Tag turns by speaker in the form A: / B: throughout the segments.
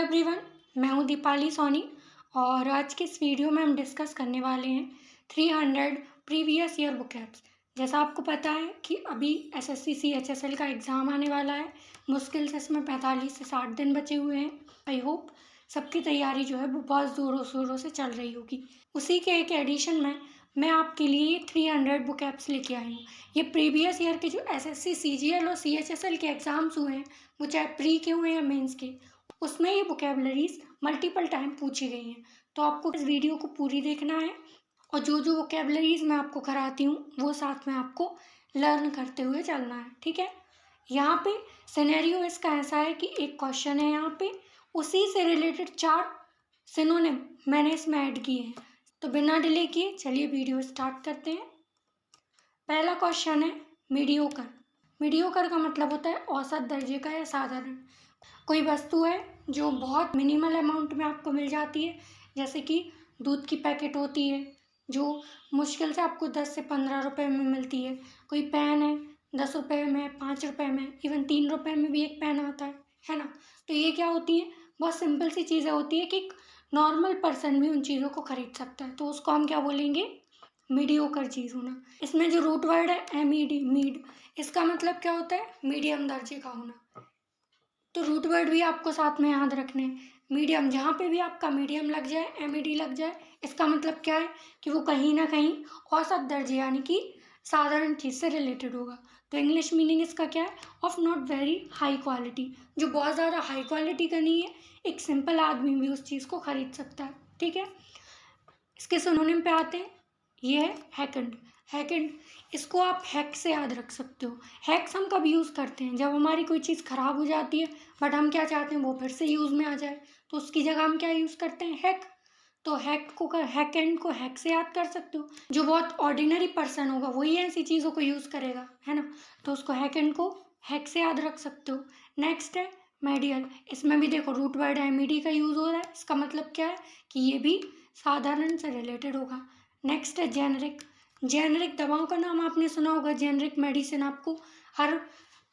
A: Everyone, मैं हूं दीपाली सोनी और आज के इस वीडियो में हम डिस्कस करने वाले हैं 300 प्रीवियस ईयर वोकैब्स। जैसा आपको पता है कि अभी एसएससी सीएचएसएल का एग्ज़ाम आने वाला है। मुश्किल से इसमें 45 से 60 दिन बचे हुए हैं। आई होप सबकी तैयारी जो है वो बहुत ज़ोरों शोरों से चल रही होगी। उसी के एक एडिशन में मैं आपके लिए ये 300 वोकैब्स लेके आई हूँ। ये प्रीवियस ईयर के जो एसएससी सीजीएल और सीएचएसएल के एग्ज़ाम्स हुए हैं, वो चाहे प्री के हुए या मेंस के, उसमें ये वोकैबलरीज मल्टीपल टाइम पूछी गई हैं। तो आपको इस वीडियो को पूरी देखना है और जो जो वोकैबलरीज मैं आपको कराती हूँ वो साथ में आपको लर्न करते हुए चलना है, ठीक है। यहाँ पे सिनेरियो इसका ऐसा है कि एक क्वेश्चन है, यहाँ पे उसी से रिलेटेड 4 सिनोनिम मैंने इसमें ऐड किए हैं। तो बिना डिले किए चलिए वीडियो स्टार्ट करते हैं। पहला क्वेश्चन है मीडियोकर। मीडियोकर का मतलब होता है औसत दर्जे का या साधारण। कोई वस्तु है जो बहुत मिनिमल अमाउंट में आपको मिल जाती है, जैसे कि दूध की पैकेट होती है जो मुश्किल से आपको 10 से 15 रुपए में मिलती है। कोई पेन है 10 रुपए में, 5 रुपए में, इवन 3 रुपए में भी एक पेन आता है ना। तो ये क्या होती है, बहुत सिंपल सी चीज़ें होती है कि नॉर्मल पर्सन भी उन चीज़ों को खरीद सकता है। तो उसको हम क्या बोलेंगे, मीडियोकर चीज़ होना। इसमें जो रूट वर्ड है MED, मीड, इसका मतलब क्या होता है, मीडियम दर्जे का होना। तो रूट वर्ड भी आपको साथ में याद रखने हैं। मीडियम, जहाँ पे भी आपका मीडियम लग जाए, MED लग जाए, इसका मतलब क्या है कि वो कहीं ना कहीं औसत दर्जे यानी कि साधारण चीज़ से रिलेटेड होगा। तो इंग्लिश मीनिंग इसका क्या है, of not very high quality, जो बहुत ज़्यादा हाई क्वालिटी का नहीं है, एक सिंपल आदमी भी उस चीज़ को खरीद सकता है, ठीक है। इसके सिनोनिम पे आते हैं, ये है हैकेंड। हैकेंड, इसको आप हैक से याद रख सकते हो। हैक्स हम कब यूज़ करते हैं, जब हमारी कोई चीज़ ख़राब हो जाती है बट हम क्या चाहते हैं वो फिर से यूज़ में आ जाए, तो उसकी जगह हम क्या यूज़ करते हैं, हैक। तो हैकेंड को हैक से याद कर सकते हो। जो बहुत ऑर्डिनरी पर्सन होगा वही ऐसी चीज़ों को यूज़ करेगा, है ना। तो उसको हैकेंड को हैक से याद रख सकते हो। नेक्स्ट है मेडियल। इसमें भी देखो रूट वर्ड MED का यूज़ हो रहा है। इसका मतलब क्या है कि ये भी साधारण से रिलेटेड होगा। नेक्स्ट है जेनरिक। जेनरिक दवाओं का नाम आपने सुना होगा, जेनरिक मेडिसिन आपको हर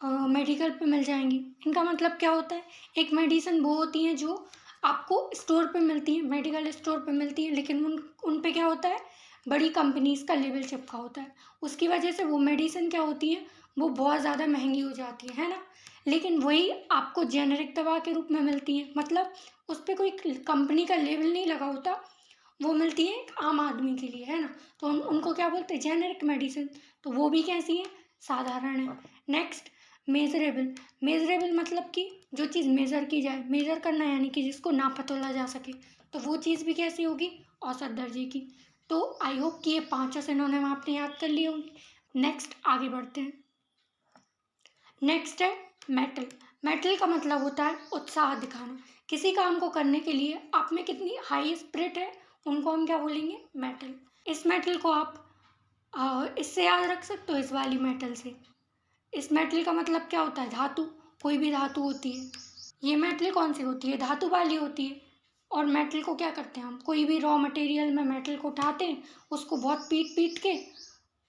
A: मेडिकल पे मिल जाएंगी। इनका मतलब क्या होता है, एक मेडिसिन वो होती है जो आपको स्टोर पे मिलती है, मेडिकल स्टोर पे मिलती है, लेकिन उन पे क्या होता है, बड़ी कंपनीज का लेबल चिपका होता है। उसकी वजह से वो मेडिसिन क्या होती है, वो बहुत ज़्यादा महंगी हो जाती है ना। लेकिन वही आपको जेनरिक दवा के रूप में मिलती है, मतलब उस पर कोई कंपनी का लेबल नहीं लगा होता, वो मिलती है एक आम आदमी के लिए, है ना। तो उनको क्या बोलते हैं, जेनेरिक मेडिसिन। तो वो भी कैसी है, साधारण है। Next measurable. मेजरेबल मतलब कि जो चीज़ मेज़र की जाए, मेज़र करना यानी कि जिसको नापा तोला जा सके, तो वो चीज़ भी कैसी होगी, औसत दर्जे की। तो आई होप कि ये 5 सिनोनिम आपने याद कर लिए होंगे। नेक्स्ट आगे बढ़ते हैं। नेक्स्ट है मेटल। मेटल का मतलब होता है उत्साह दिखाना। किसी काम को करने के लिए आप में कितनी हाई स्पिरिट है, उनको हम क्या बोलेंगे, मेटल। इस मेटल को आप इससे याद रख सकते हो, इस वाली मेटल से। इस मेटल का मतलब क्या होता है, धातु। कोई भी धातु होती है, ये मेटल कौन सी होती है, धातु वाली होती है। और मेटल को क्या करते हैं हम, कोई भी रॉ मटेरियल में मेटल को उठाते हैं, उसको बहुत पीट पीट के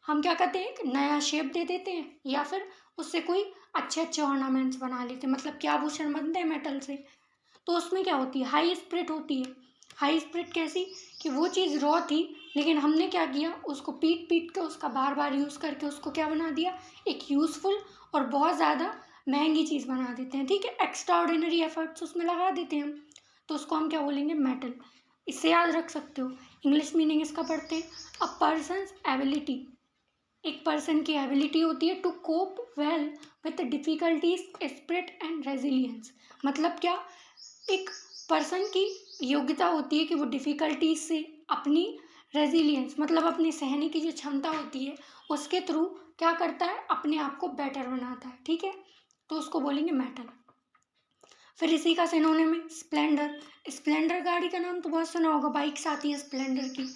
A: हम क्या करते हैं, एक नया शेप दे देते हैं, या फिर उससे कोई अच्छे अच्छे ऑर्नामेंट्स बना लेते हैं, मतलब क्या आभूषण बनते हैं मेटल से। तो उसमें क्या होती है, हाई स्पिरिट होती है। हाई स्पिरिट कैसी, कि वो चीज़ रॉ थी, लेकिन हमने क्या किया, उसको पीट पीट के, उसका बार बार यूज़ करके उसको क्या बना दिया, एक यूज़फुल और बहुत ज़्यादा महंगी चीज़ बना देते हैं, ठीक है। एक्स्ट्रा ऑर्डिनरी एफर्ट्स उसमें लगा देते हैं हम, तो उसको हम क्या बोलेंगे, मेटल। इससे याद रख सकते हो। इंग्लिश मीनिंग इसका पढ़ते हैं, अ पर्सनस एबिलिटी। एक पर्सन की एबिलिटी होती है to cope well with difficulties, spirit and resilience. मतलब क्या, एक पर्सन की योग्यता होती है कि वो डिफिकल्टीज से अपनी रेजिलियंस, मतलब अपनी सहने की जो क्षमता होती है, उसके थ्रू क्या करता है, अपने आप को बेटर बनाता है, ठीक है। तो उसको बोलेंगे मेटल। फिर इसी का सिनोनिम है स्प्लेंडर। स्प्लेंडर गाड़ी का नाम तो बहुत सुना होगा, बाइक्स आती है स्प्लेंडर की।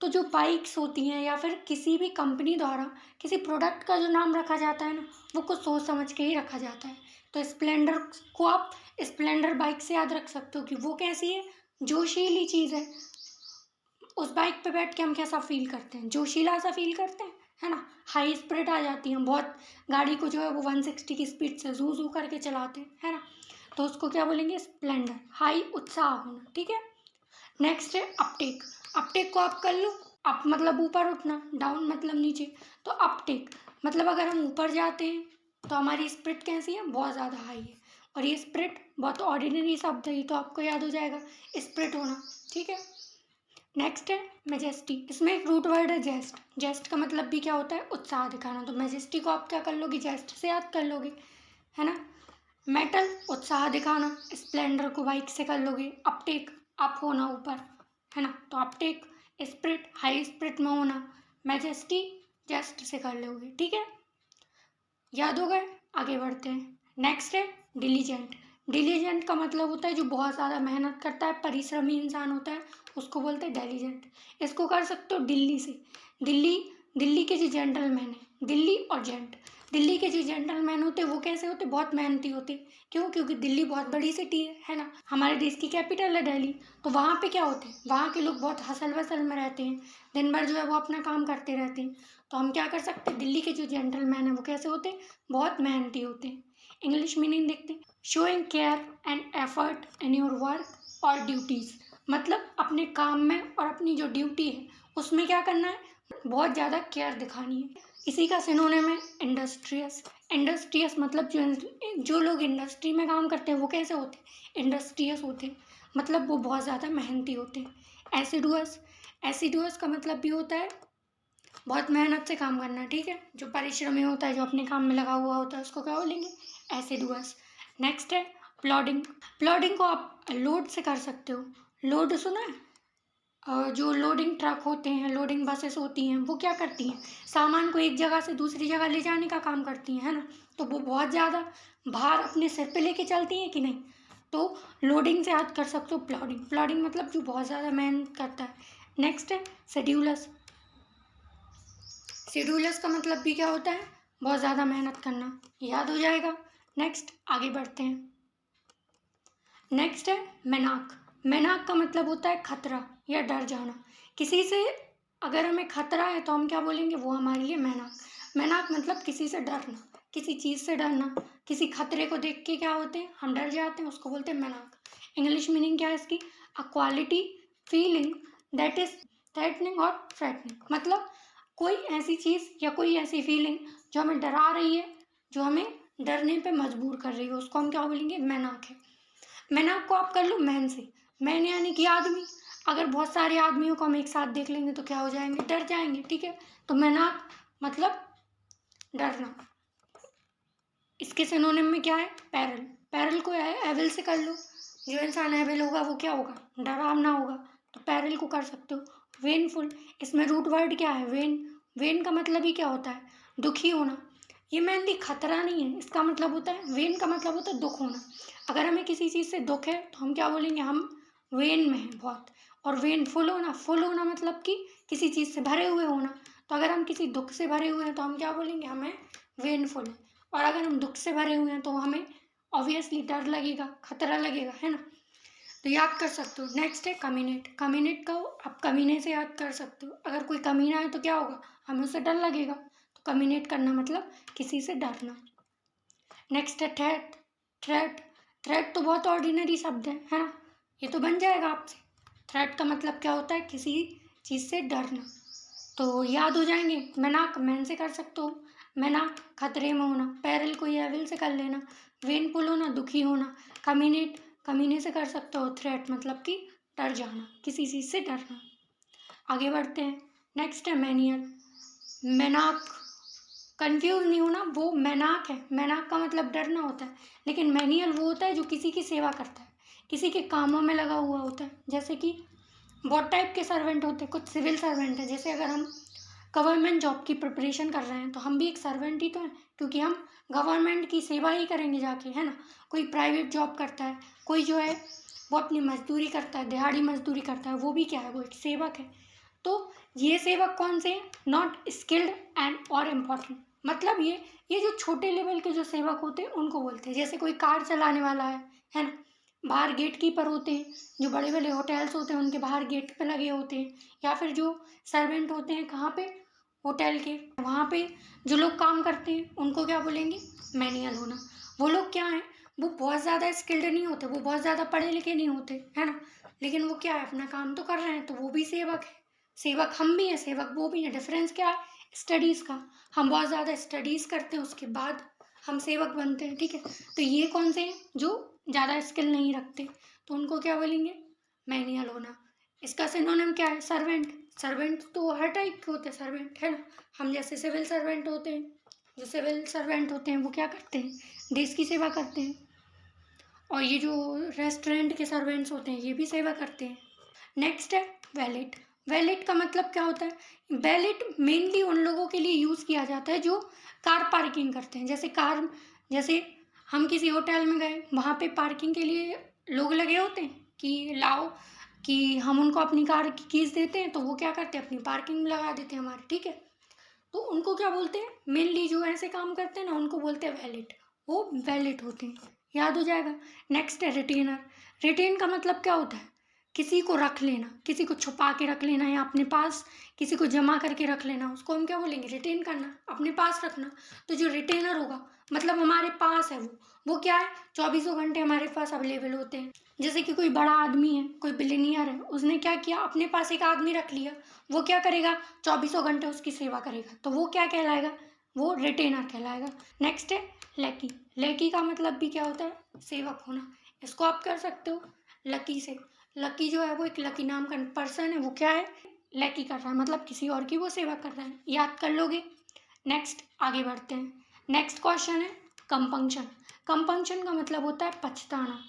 A: तो जो बाइक्स होती हैं या फिर किसी भी कंपनी द्वारा किसी प्रोडक्ट का जो नाम रखा जाता है ना, वो कुछ सोच समझ के ही रखा जाता है। तो स्प्लेंडर को आप स्प्लेंडर बाइक से याद रख सकते हो कि वो कैसी है, जोशीली चीज़ है। उस बाइक पे बैठ के हम कैसा फील करते हैं, जोशीला सा फील करते हैं, है ना। हाई स्पीड आ जाती है, हम बहुत गाड़ी को जो है वो 160 की स्पीड से जू जू करके चलाते हैं, है ना। तो उसको क्या बोलेंगे, स्प्लेंडर, हाई, उत्साह होना, ठीक है। नेक्स्ट है अपटेक। अपटेक को आप कर लो, अप मतलब ऊपर उठना, डाउन मतलब नीचे, तो अपटेक मतलब अगर हम ऊपर जाते हैं तो हमारी स्पिरिट कैसी है, बहुत ज़्यादा हाई है। और ये स्पिरिट बहुत ऑर्डिनरी शब्द है, ये तो आपको याद हो जाएगा, स्पिरिट होना, ठीक है। नेक्स्ट है मेजेस्टी। इसमें एक रूट वर्ड है जेस्ट। जेस्ट का मतलब भी क्या होता है, उत्साह दिखाना। तो मेजेस्टी को आप क्या कर लोगे, जेस्ट से याद कर लोगे, है ना। मेटल, उत्साह दिखाना। स्प्लेंडर को बाइक से कर लोगे। अपटेक, अप होना, ऊपर, है ना। तो अपटेक स्पिरिट, हाई स्पिरिट में होना। मैजेस्टी जेस्ट से कर लोगे, ठीक है। याद हो गए, आगे बढ़ते हैं। नेक्स्ट है डिलीजेंट। डिलीजेंट का मतलब होता है जो बहुत ज़्यादा मेहनत करता है, परिश्रमी इंसान होता है, उसको बोलते हैं डिलीजेंट। इसको कर सकते हो दिल्ली से। दिल्ली, दिल्ली के जो जेंटलमैन है, दिल्ली और जेंट, दिल्ली के जो जेंटलमैन होते हैं वो कैसे होते, बहुत मेहनती होते। क्यों, क्योंकि दिल्ली बहुत बड़ी सिटी है ना, हमारे देश की कैपिटल है दिल्ली। तो वहाँ पे क्या होते हैं, वहाँ के लोग बहुत हसल वसल में रहते हैं, दिन भर जो है वो अपना काम करते रहते हैं। तो हम क्या कर सकते हैं, दिल्ली के जो जेंटलमैन है वो कैसे होते हैं, बहुत मेहनती होते हैं। इंग्लिश मीनिंग देखते हैं। Showing care and effort in your work और ड्यूटीज़, मतलब अपने काम में और अपनी जो ड्यूटी है उसमें क्या करना है, बहुत ज़्यादा केयर दिखानी है। इसी का सिनोनिम है इंडस्ट्रियस। इंडस्ट्रियस मतलब जो लोग इंडस्ट्री में काम करते हैं वो कैसे होते हैं, इंडस्ट्रियस होते हैं, मतलब वो बहुत ज़्यादा मेहनती होते हैं। एसिडुअस, एसिडुअस का मतलब भी होता है बहुत मेहनत से काम करना, ठीक है। जो परिश्रमी होता है, जो अपने काम में लगा हुआ होता है, उसको क्या बोलेंगे, एसिडुअस। नेक्स्ट है प्लॉडिंग। प्लॉडिंग को आप लोड से कर सकते हो। लोड सुना है, जो लोडिंग ट्रक होते हैं, लोडिंग बसेस होती हैं, वो क्या करती हैं, सामान को एक जगह से दूसरी जगह ले जाने का काम करती हैं, है ना। तो वो बहुत ज़्यादा भार अपने सिर पे लेके चलती हैं कि नहीं, तो लोडिंग से याद कर सकते हो प्लॉडिंग। प्लॉडिंग मतलब जो बहुत ज़्यादा मेहनत करता है। नेक्स्ट है शेड्यूलस। शेड्यूलर्स का मतलब भी क्या होता है, बहुत ज़्यादा मेहनत करना, याद हो जाएगा। नेक्स्ट आगे बढ़ते हैं। नेक्स्ट है मेनाक। मेनाक का मतलब होता है खतरा या डर जाना। किसी से अगर हमें खतरा है तो हम क्या बोलेंगे, वो हमारे लिए मेनाक। मेनाक मतलब किसी से डरना, किसी चीज़ से डरना, किसी खतरे को देख के क्या होते हैं, हम डर जाते हैं, उसको बोलते हैं मेनाक। इंग्लिश मीनिंग क्या है इसकी, a quality feeling that is threatening और थ्रेटनिंग, मतलब कोई ऐसी चीज़ या कोई ऐसी फीलिंग जो हमें डरा रही है, जो हमें डरने पे मजबूर कर रही है, उसको हम क्या बोलेंगे, मेनाक है। मेनाक को आप कर लो मैन से। मैन यानी कि आदमी। अगर बहुत सारे आदमियों को हम एक साथ देख लेंगे तो क्या हो जाएंगे, डर जाएंगे, ठीक है। तो मेनाक मतलब डरना। इसके सिनोनिम में क्या है, पैरल। पैरल को एविल से कर लो। जो इंसान एविल होगा वो क्या होगा, डरावना होगा, तो पैरल को कर सकते हो। वेनफुल, इसमें रूट वर्ड क्या है, वेन। वेन का मतलब ही क्या होता है, दुखी होना। ये मेनली खतरा नहीं है, इसका मतलब होता है, वेन का मतलब होता है दुख होना। अगर हमें किसी चीज़ से दुख है तो हम क्या बोलेंगे, हम वेन में हैं बहुत। और वेन फुल होना, फुल होना मतलब कि किसी चीज़ से भरे हुए होना। तो अगर हम किसी दुख से भरे हुए हैं तो हम क्या बोलेंगे, हमें वेनफुल है। और अगर हम दुख से भरे हुए हैं तो हमें ऑब्वियसली डर लगेगा, खतरा लगेगा, है ना। तो याद कर सकते हो। नेक्स्ट है कमीनेट। कमीनेट को आप कमीने से याद कर सकते हो। अगर कोई कमीना है तो क्या होगा, हमें उससे डर लगेगा। तो कमीनेट करना मतलब किसी से डरना। नेक्स्ट है थ्रेट। थ्रेट, थ्रेट तो बहुत ऑर्डिनरी शब्द है ना, ये तो बन जाएगा आपसे। थ्रेट का मतलब क्या होता है, किसी चीज़ से डरना। तो याद हो जाएंगे, मेनाक मैन से कर सकते हो, मेनाक खतरे में होना, पैरल को एविल से कर लेना, वेनफुल होना दुखी होना, कमीनेट कमीने से कर सकते हो, थ्रेट मतलब कि डर जाना, किसी चीज़ से डरना। आगे बढ़ते हैं। नेक्स्ट है मैनियल। मेनाक, कंफ्यूज नहीं होना, वो मेनाक है, मेनाक का मतलब डरना होता है, लेकिन मैनियल वो होता है जो किसी की सेवा करता है, किसी के कामों में लगा हुआ होता है। जैसे कि बहुत टाइप के सर्वेंट होते हैं, कुछ सिविल सर्वेंट है, जैसे अगर हम गवर्नमेंट जॉब की प्रिपरेशन कर रहे हैं तो हम भी एक सर्वेंट ही तो हैं, क्योंकि हम गवर्नमेंट की सेवा ही करेंगे जाके, है ना। कोई प्राइवेट जॉब करता है, कोई जो है वो अपनी मजदूरी करता है, दिहाड़ी मजदूरी करता है, वो भी क्या है, वो एक सेवक है। तो ये सेवक कौन से हैं, नॉट स्किल्ड एंड और इम्पॉर्टेंट, मतलब ये जो छोटे लेवल के जो सेवक होते हैं उनको बोलते हैं। जैसे कोई कार चलाने वाला है ना, बाहर गेट कीपर होते हैं, जो बड़े बड़े होटल्स होते हैं उनके बाहर गेट पे लगे होते हैं, या फिर जो सर्वेंट होते हैं कहाँ पे, होटल के वहाँ पे जो लोग काम करते हैं उनको क्या बोलेंगे, मैनुअल होना। वो लोग क्या हैं, वो बहुत ज़्यादा स्किल्ड नहीं होते, वो बहुत ज़्यादा पढ़े लिखे नहीं होते, है ना, लेकिन वो क्या है, अपना काम तो कर रहे हैं, तो वो भी सेवक है। सेवक हम भी हैं, सेवक वो भी हैं। डिफरेंस क्या है? स्टडीज़ का। हम बहुत ज़्यादा स्टडीज़ करते हैं, उसके बाद हम सेवक बनते हैं, ठीक है। तो ये कौन से हैं जो ज़्यादा स्किल नहीं रखते, तो उनको क्या बोलेंगे? मैनुअल होना। इसका सिनोनिम क्या है? सर्वेंट। सर्वेंट तो हर टाइप के होते हैं सर्वेंट, है ना। हम जैसे सिविल सर्वेंट होते हैं, जो सिविल सर्वेंट होते हैं वो क्या करते हैं? देश की सेवा करते हैं। और ये जो रेस्टोरेंट के सर्वेंट्स होते हैं ये भी सेवा करते हैं। नेक्स्ट है वैलेट। वैलेट का मतलब क्या होता है? वैलेट मेनली उन लोगों के लिए यूज़ किया जाता है जो कार पार्किंग करते हैं। जैसे हम किसी होटल में गए, वहाँ पे पार्किंग के लिए लोग लगे होते हैं कि लाओ, कि हम उनको अपनी कार की कीज़ देते हैं, तो वो क्या करते हैं? अपनी पार्किंग में लगा देते हैं हमारे, ठीक है। तो उनको क्या बोलते हैं? मेनली जो ऐसे काम करते हैं ना, उनको बोलते हैं वैलेट। वो वैलेट होते हैं, याद हो जाएगा। नेक्स्ट है रिटेनर। रिटेन का मतलब क्या होता है? किसी को रख लेना, किसी को छुपा के रख लेना या अपने पास किसी को जमा करके रख लेना, उसको हम क्या बोलेंगे? रिटेन करना, अपने पास रखना। तो जो रिटेनर होगा मतलब हमारे पास है वो क्या है? 24 घंटे हमारे पास अवेलेबल होते हैं। जैसे कि कोई बड़ा आदमी है, कोई बिलियनियर है, उसने क्या किया? अपने पास एक आदमी रख लिया। वो क्या करेगा? 24 घंटे उसकी सेवा करेगा, तो वो क्या कहलाएगा? वो रिटेनर कहलाएगा। नेक्स्ट है लकी। लकी का मतलब भी क्या होता है? सेवक होना। इसको आप कर सकते हो लकी से। लकी जो है वो एक लकी नाम का पर्सन है, वो क्या है? लकी कर रहा है, मतलब किसी और की वो सेवा कर रहा है, याद कर लोगे। नेक्स्ट आगे बढ़ते हैं। नेक्स्ट क्वेश्चन है कंपंक्शन। कंपंक्शन का मतलब होता है पछताना।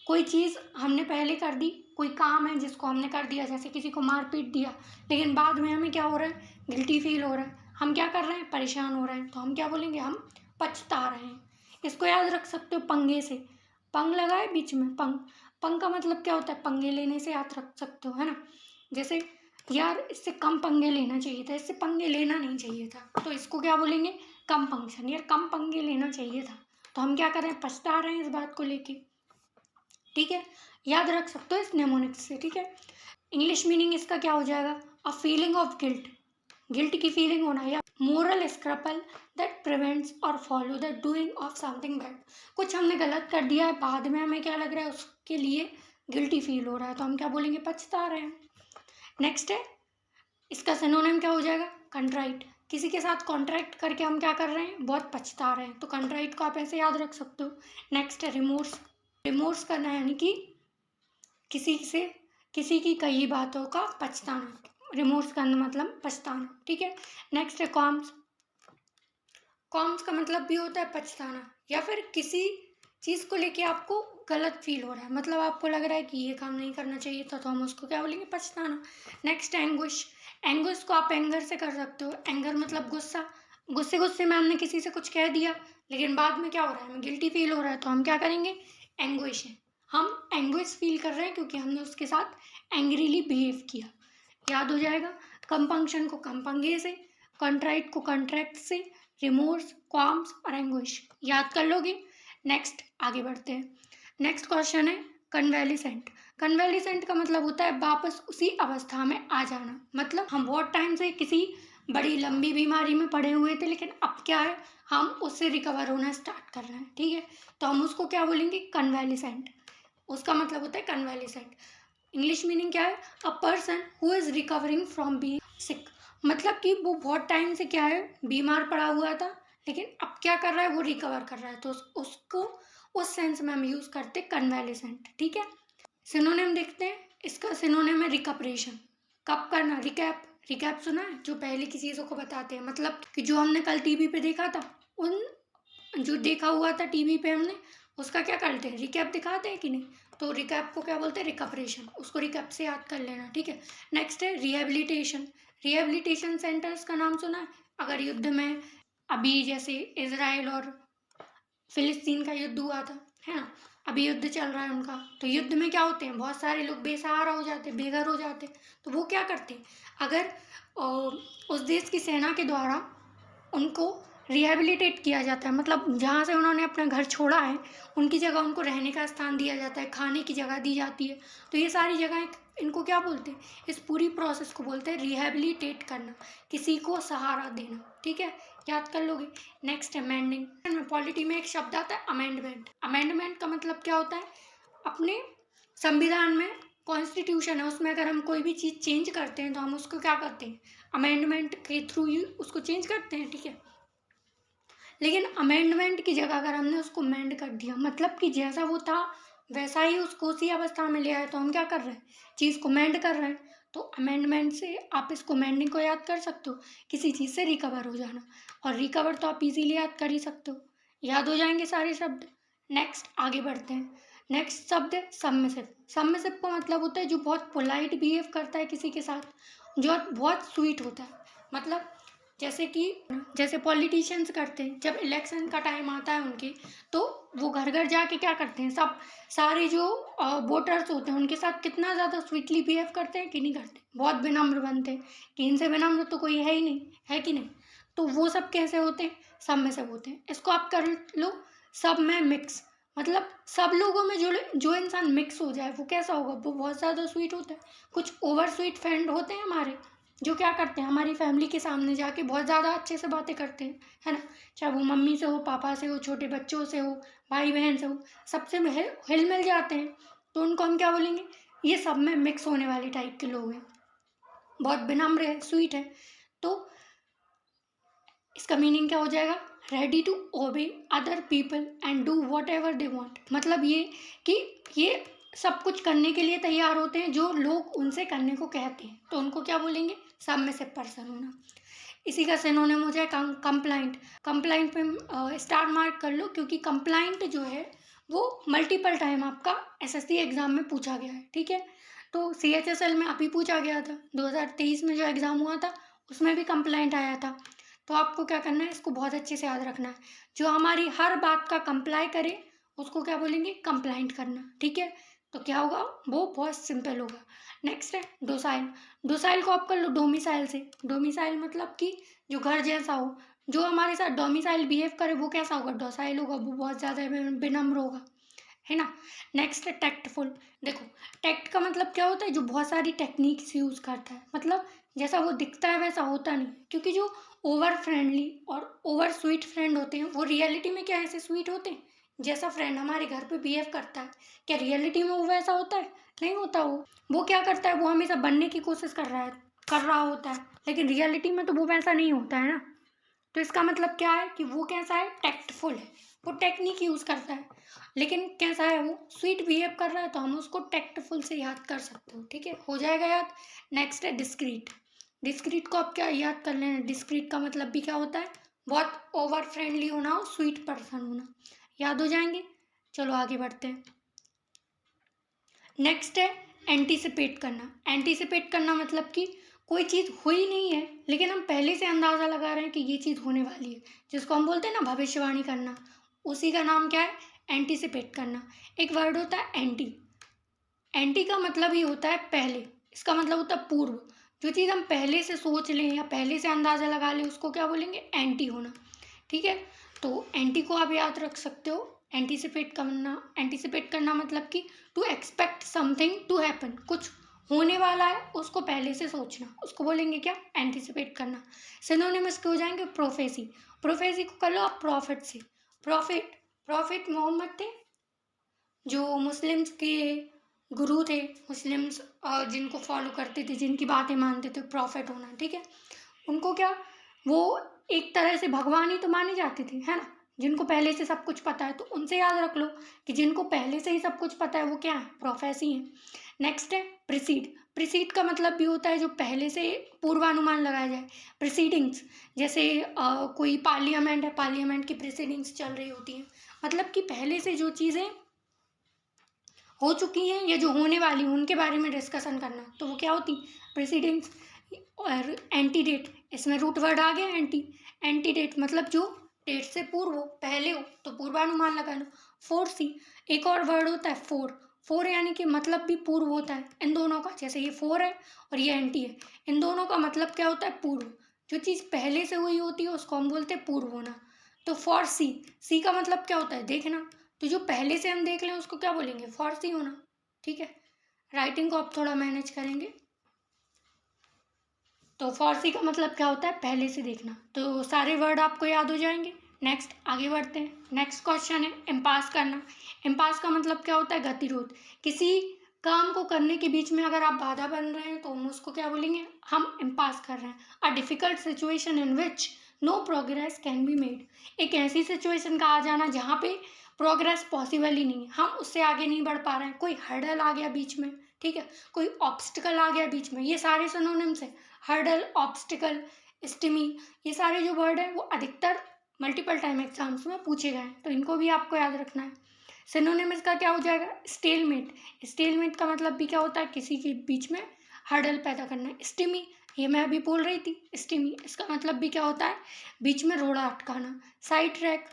A: कोई चीज़ हमने पहले कर दी, कोई काम है जिसको हमने कर दिया, जैसे किसी को मार पीट दिया, लेकिन बाद में हमें क्या हो रहा है? गिल्टी फील हो रहा है, हम क्या कर रहे हैं? परेशान हो रहे हैं, तो हम क्या बोलेंगे? हम पछता रहे हैं। इसको याद रख सकते हो पंगे से। पंग लगाए बीच में, पंग। पंग का मतलब क्या होता है? पंगे लेने से याद रख सकते हो, है ना। जैसे यार इससे कम पंगे लेना चाहिए था, इससे पंगे लेना नहीं चाहिए था, तो इसको क्या बोलेंगे? कम पंक्शन। यार कम पंगे लेना चाहिए था, तो हम क्या कर रहे हैं? पछता रहे हैं इस बात को लेके, ठीक है। याद रख सकते हो इस नेमोनिक्स से, ठीक है। इंग्लिश मीनिंग इसका क्या हो जाएगा? A feeling of guilt. Guilt की फीलिंग होना, या मोरल स्क्रैपल दैट प्रिवेंट्स और follow the doing of something bad. कुछ हमने गलत कर दिया है, बाद में हमें क्या लग रहा है? उसके लिए गिल्टी फील हो रहा है, तो हम क्या बोलेंगे? पछता रहे हैं। नेक्स्ट है, इसका सिनोनिम क्या हो जाएगा? कंट्राइट। किसी के साथ कॉन्ट्रैक्ट करके हम क्या कर रहे हैं? बहुत पछता रहे हैं, तो कंट्राइट को आप ऐसे याद रख सकते हो। नेक्स्ट है रिमोर्स। रिमोर्स करना यानी कि किसी की कई बातों का पछताना। रिमोर्स करना मतलब पछताना, ठीक है। नेक्स्ट है कॉम्स। कॉम्स का मतलब भी होता है पछताना, या फिर किसी चीज़ को लेके आपको गलत फील हो रहा है, मतलब आपको लग रहा है कि ये काम नहीं करना चाहिए था, तो हम उसको क्या बोलेंगे? पछताना। Next anguish. एंग्विश को आप एंगर से कर सकते हो। एंगर मतलब गुस्सा। गुस्से गुस्से में हमने किसी से कुछ कह दिया, लेकिन बाद में क्या हो रहा है? हमें गिल्टी फील हो रहा है, तो हम क्या करेंगे? एंग्विश है। हम एंग्विश फील कर रहे हैं क्योंकि हमने उसके साथ एंग्रीली बिहेव किया, याद हो जाएगा। कंपंक्शन को कंपंगे से, कंट्राइट को कंट्रैक्ट से, रिमोर्स, क्वाम्स और एंग्विश, याद कर लोगे। नेक्स्ट आगे बढ़ते हैं। नेक्स्ट क्वेश्चन है कन्वेलिसेंट। कन्वेलिसेंट का मतलब होता है वापस उसी अवस्था में आ जाना। मतलब हम बहुत टाइम से किसी बड़ी लंबी बीमारी में पड़े हुए थे, लेकिन अब क्या है? हम उससे रिकवर होना स्टार्ट कर रहे हैं, ठीक है। तो हम उसको क्या बोलेंगे? कन्वेलिसेंट। उसका मतलब होता है कन्वेलिसेंट। इंग्लिश मीनिंग क्या है? A person who is recovering from being sick. मतलब कि वो बहुत टाइम से क्या है? बीमार पड़ा हुआ था, लेकिन अब क्या कर रहा है? वो रिकवर कर रहा है, तो उसको उस सेंस में हम यूज करते हैं कन्वेलिसेंट, ठीक है। सिनोनिम देखते हैं। इसका सिनोनिम है रिकपरेशन। कब करना? रिकैप। रिकैप सुना है? जो पहले की चीज़ों को बताते हैं, मतलब कि जो हमने कल टीवी पे देखा था, उन जो देखा हुआ था टीवी पे हमने, उसका क्या करते हैं? रिकैप दिखाते हैं कि नहीं। तो रिकैप को क्या बोलते हैं? रिकपरेशन। उसको रिकैप से याद कर लेना, ठीक है। नेक्स्ट है रिहेबिलिटेशन। रिहेबिलिटेशन सेंटर्स का नाम सुना है? अगर युद्ध में अभी जैसे इजराइल और फिलिस्तीन का युद्ध हुआ था, है ना, अभी युद्ध चल रहा है उनका, तो युद्ध में क्या होते हैं? बहुत सारे लोग बेसहारा हो जाते हैं, बेघर हो जाते हैं, तो वो क्या करते हैं? अगर उस देश की सेना के द्वारा उनको रिहैबिलिटेट किया जाता है, मतलब जहाँ से उन्होंने अपना घर छोड़ा है उनकी जगह उनको रहने का स्थान दिया जाता है, खाने की जगह दी जाती है। तो ये सारी जगह इनको क्या बोलते हैं, इस पूरी प्रोसेस को बोलते हैं रिहैबिलिटेट करना, किसी को सहारा देना। ठीक है, याद कर लोगे। Next, amending. पॉलिटी में एक शब्द आता है अमेंडमेंट। अमेंडमेंट का मतलब क्या होता है, अपने संविधान में कॉन्स्टिट्यूशन है उसमें अगर हम कोई भी चीज़ चेंज करते हैं तो हम उसको क्या करते हैं, अमेंडमेंट के थ्रू ही उसको चेंज करते हैं। ठीक है, लेकिन अमेंडमेंट की जगह अगर हमने उसको अमेंड कर दिया, मतलब कि जैसा वो था वैसा ही उसको उसी अवस्था में ले आए, तो हम क्या कर रहे हैं, चीज़ को अमेंड कर रहे हैं। तो अमेंडमेंट से आप इसको अमेंडिंग को याद कर सकते हो, किसी चीज़ से रिकवर हो जाना, और रिकवर तो आप इजीली याद कर ही सकते हो, याद हो जाएंगे सारे शब्द। नेक्स्ट आगे बढ़ते हैं। नेक्स्ट शब्द है सबमिसिव। सबमिसिव का मतलब होता है जो बहुत पोलाइट बिहेव करता है किसी के साथ, जो बहुत स्वीट होता है। मतलब जैसे पॉलिटिशियंस करते हैं, जब इलेक्शन का टाइम आता है उनके, तो वो घर घर जाके क्या करते हैं, सब सारे जो वोटर्स होते हैं उनके साथ कितना ज़्यादा स्वीटली बिहेव करते हैं कि नहीं करते, बहुत विनम्र बनते हैं कि इनसे विनम्र तो कोई है ही नहीं, है कि नहीं। तो वो सब कैसे होते हैं, सब में सब होते हैं। इसको आप कर लो, सब में मिक्स, मतलब सब लोगों में जो जो इंसान मिक्स हो जाए वो कैसा होगा, वो बहुत ज़्यादा स्वीट होता है। कुछ ओवर स्वीट फ्रेंड होते हैं हमारे, जो क्या करते हैं, हमारी फैमिली के सामने जाके बहुत ज़्यादा अच्छे से बातें करते हैं, है ना, चाहे वो मम्मी से हो, पापा से हो, छोटे बच्चों से हो, भाई बहन से हो, सबसे हिल मिल जाते हैं। तो उनको हम क्या बोलेंगे, ये सब में मिक्स होने वाले टाइप के लोग हैं, बहुत विनम्र है, स्वीट है। तो इसका मीनिंग क्या हो जाएगा, ready to obey other people and do whatever they want. मतलब ये कि ये सब कुछ करने के लिए तैयार होते हैं जो लोग उनसे करने को कहते हैं, तो उनको क्या बोलेंगे, सब में से पर्सन होना। इसी का सिनोनिम हो जाए कंप्लाइंट। कंप्लाइंट पे स्टार मार्क कर लो, क्योंकि कंप्लाइंट जो है वो मल्टीपल टाइम आपका एसएससी एग्जाम में पूछा गया है। ठीक है, तो सीएचएसएल में अभी पूछा गया था, 2023 में जो एग्ज़ाम हुआ था उसमें भी कंप्लाइंट आया था। तो आपको क्या करना है, इसको बहुत अच्छे से याद रखना है, जो हमारी हर बात का कंप्लाई करे उसको क्या बोलेंगे, कंप्लाइंट करना। ठीक है, तो क्या होगा, वो बहुत सिंपल होगा। नेक्स्ट है डोसाइल। डोसाइल को आप कर लो डोमिसाइल से। डोमिसाइल मतलब कि जो घर जैसा हो, जो हमारे साथ डोमिसाइल बिहेव करे वो कैसा होगा, डोसाइल होगा, वो बहुत ज़्यादा विनम्र होगा, है ना। नेक्स्ट है टैक्टफुल। देखो, टैक्ट का मतलब क्या होता है, जो बहुत सारी टेक्निक्स यूज़ करता है, मतलब जैसा वो दिखता है वैसा होता नहीं, क्योंकि जो ओवर फ्रेंडली और ओवर स्वीट फ्रेंड होते हैं वो रियलिटी में क्या ऐसे स्वीट होते हैं, जैसा फ्रेंड हमारे घर पे बिहेव करता है क्या रियलिटी में वो वैसा होता है, नहीं होता। वो क्या करता है, वो हमेशा बनने की कोशिश कर रहा होता है, लेकिन रियलिटी में तो वो वैसा नहीं होता है ना। तो इसका मतलब क्या है कि वो कैसा है, टैक्टफुल है, वो टेक्निक यूज़ करता है, लेकिन कैसा है, वो स्वीट बिहेव कर रहा है, तो हम उसको टैक्टफुल से याद कर सकते हो। ठीक है, हो जाएगा याद। नेक्स्ट है डिस्क्रीट। डिस्क्रीट को आप क्या याद कर लेना, डिस्क्रीट का मतलब भी क्या होता है, बहुत ओवर फ्रेंडली होना हो, स्वीट पर्सन होना, याद हो जाएंगे। चलो आगे बढ़ते हैं। नेक्स्ट है एंटीसिपेट करना। एंटीसिपेट करना मतलब कि कोई चीज़ हुई नहीं है लेकिन हम पहले से अंदाज़ा लगा रहे हैं कि ये चीज़ होने वाली है, जिसको हम बोलते हैं ना भविष्यवाणी करना, उसी का नाम क्या है, एंटीसिपेट करना। एक वर्ड होता है एंटी। एंटी का मतलब ही होता है पहले, इसका मतलब होता है पूर्व। जो चीज़ हम पहले से सोच लें या पहले से अंदाज़ा लगा लें उसको क्या बोलेंगे, एंटी होना। ठीक है, तो एंटी को आप याद रख सकते हो, एंटीसिपेट करना। एंटीसिपेट करना मतलब कि to expect something to happen, कुछ होने वाला है उसको पहले से सोचना, उसको बोलेंगे क्या, एंटीसिपेट करना। सिनोनिमस के हो जाएंगे प्रोफेसी। प्रोफेसी को कर लो आप प्रॉफिट से। प्रॉफिट, प्रॉफिट मोहम्मद थे जो मुस्लिम्स के गुरु थे, मुस्लिम्स जिनको फॉलो करते थे, जिनकी बातें मानते थे, प्रॉफिट होना। ठीक है, उनको क्या, वो एक तरह से भगवान ही तो माने जाते थे, है ना, जिनको पहले से सब कुछ पता है, तो उनसे याद रख लो कि जिनको पहले से ही सब कुछ पता है वो क्या है, प्रोफेसी है। नेक्स्ट है प्रिसीड। प्रिसीड का मतलब भी होता है जो पहले से पूर्वानुमान लगाया जाए, प्रिसीडिंग्स। जैसे कोई पार्लियामेंट है, पार्लियामेंट की प्रिसीडिंग्स चल रही होती हैं, मतलब कि पहले से जो चीज़ें हो चुकी हैं या जो होने वाली हैं उनके बारे में डिस्कशन करना, तो वो क्या होती, प्रेसिडेंट्स। और एंटीडेट, इसमें रूट वर्ड आ गया एंटी। एंटीडेट मतलब जो डेट से पूर्व हो, पहले हो, तो पूर्वानुमान लगाना। फोर सी, एक और वर्ड होता है फोर। फोर यानी कि मतलब भी पूर्व होता है इन दोनों का, जैसे ये फोर है और ये एंटी है, इन दोनों का मतलब क्या होता है, पूर्व। जो चीज़ पहले से हुई होती है उसको हम बोलते हैं पूर्व होना। तो फॉर सी का मतलब क्या होता है? देखना। तो जो पहले से हम देख लें उसको क्या बोलेंगे? फॉर सी होना। ठीक है, राइटिंग को आप थोड़ा मैनेज करेंगे। तो फॉर सी का मतलब क्या होता है? पहले से देखना। तो सारे वर्ड आपको याद हो जाएंगे। नेक्स्ट आगे बढ़ते हैं। नेक्स्ट क्वेश्चन है इम्पास करना। इम्पास का मतलब क्या होता है? गतिरोध। किसी काम को करने के बीच में अगर आप बाधा बन रहे हैं तो हम उसको क्या बोलेंगे? हम इम्पास कर रहे हैं। A difficult situation in which no progress can be made. एक ऐसी सिचुएशन का आ जाना जहाँ पे प्रोग्रेस पॉसिबल ही नहीं है, हम उससे आगे नहीं बढ़ पा रहे हैं, कोई हर्डल आ गया बीच में, ठीक है, कोई ऑब्स्टिकल आ गया बीच में। ये सारे सिनोनिम्स हैं। हर्डल, ऑब्स्टिकल, स्टिमी, ये सारे जो वर्ड हैं वो अधिकतर मल्टीपल टाइम एग्जाम्स में पूछे गए हैं, तो इनको भी आपको याद रखना है। सिनोनिम इसका क्या हो जाएगा? स्टेलमेट। स्टेलमेट का मतलब भी क्या होता है? किसी के बीच में हर्डल पैदा करना है। स्टिमी, ये मैं अभी बोल रही थी, स्टिमी, इसका मतलब भी क्या होता है? बीच में रोड़ा अटकाना। साइड ट्रैक,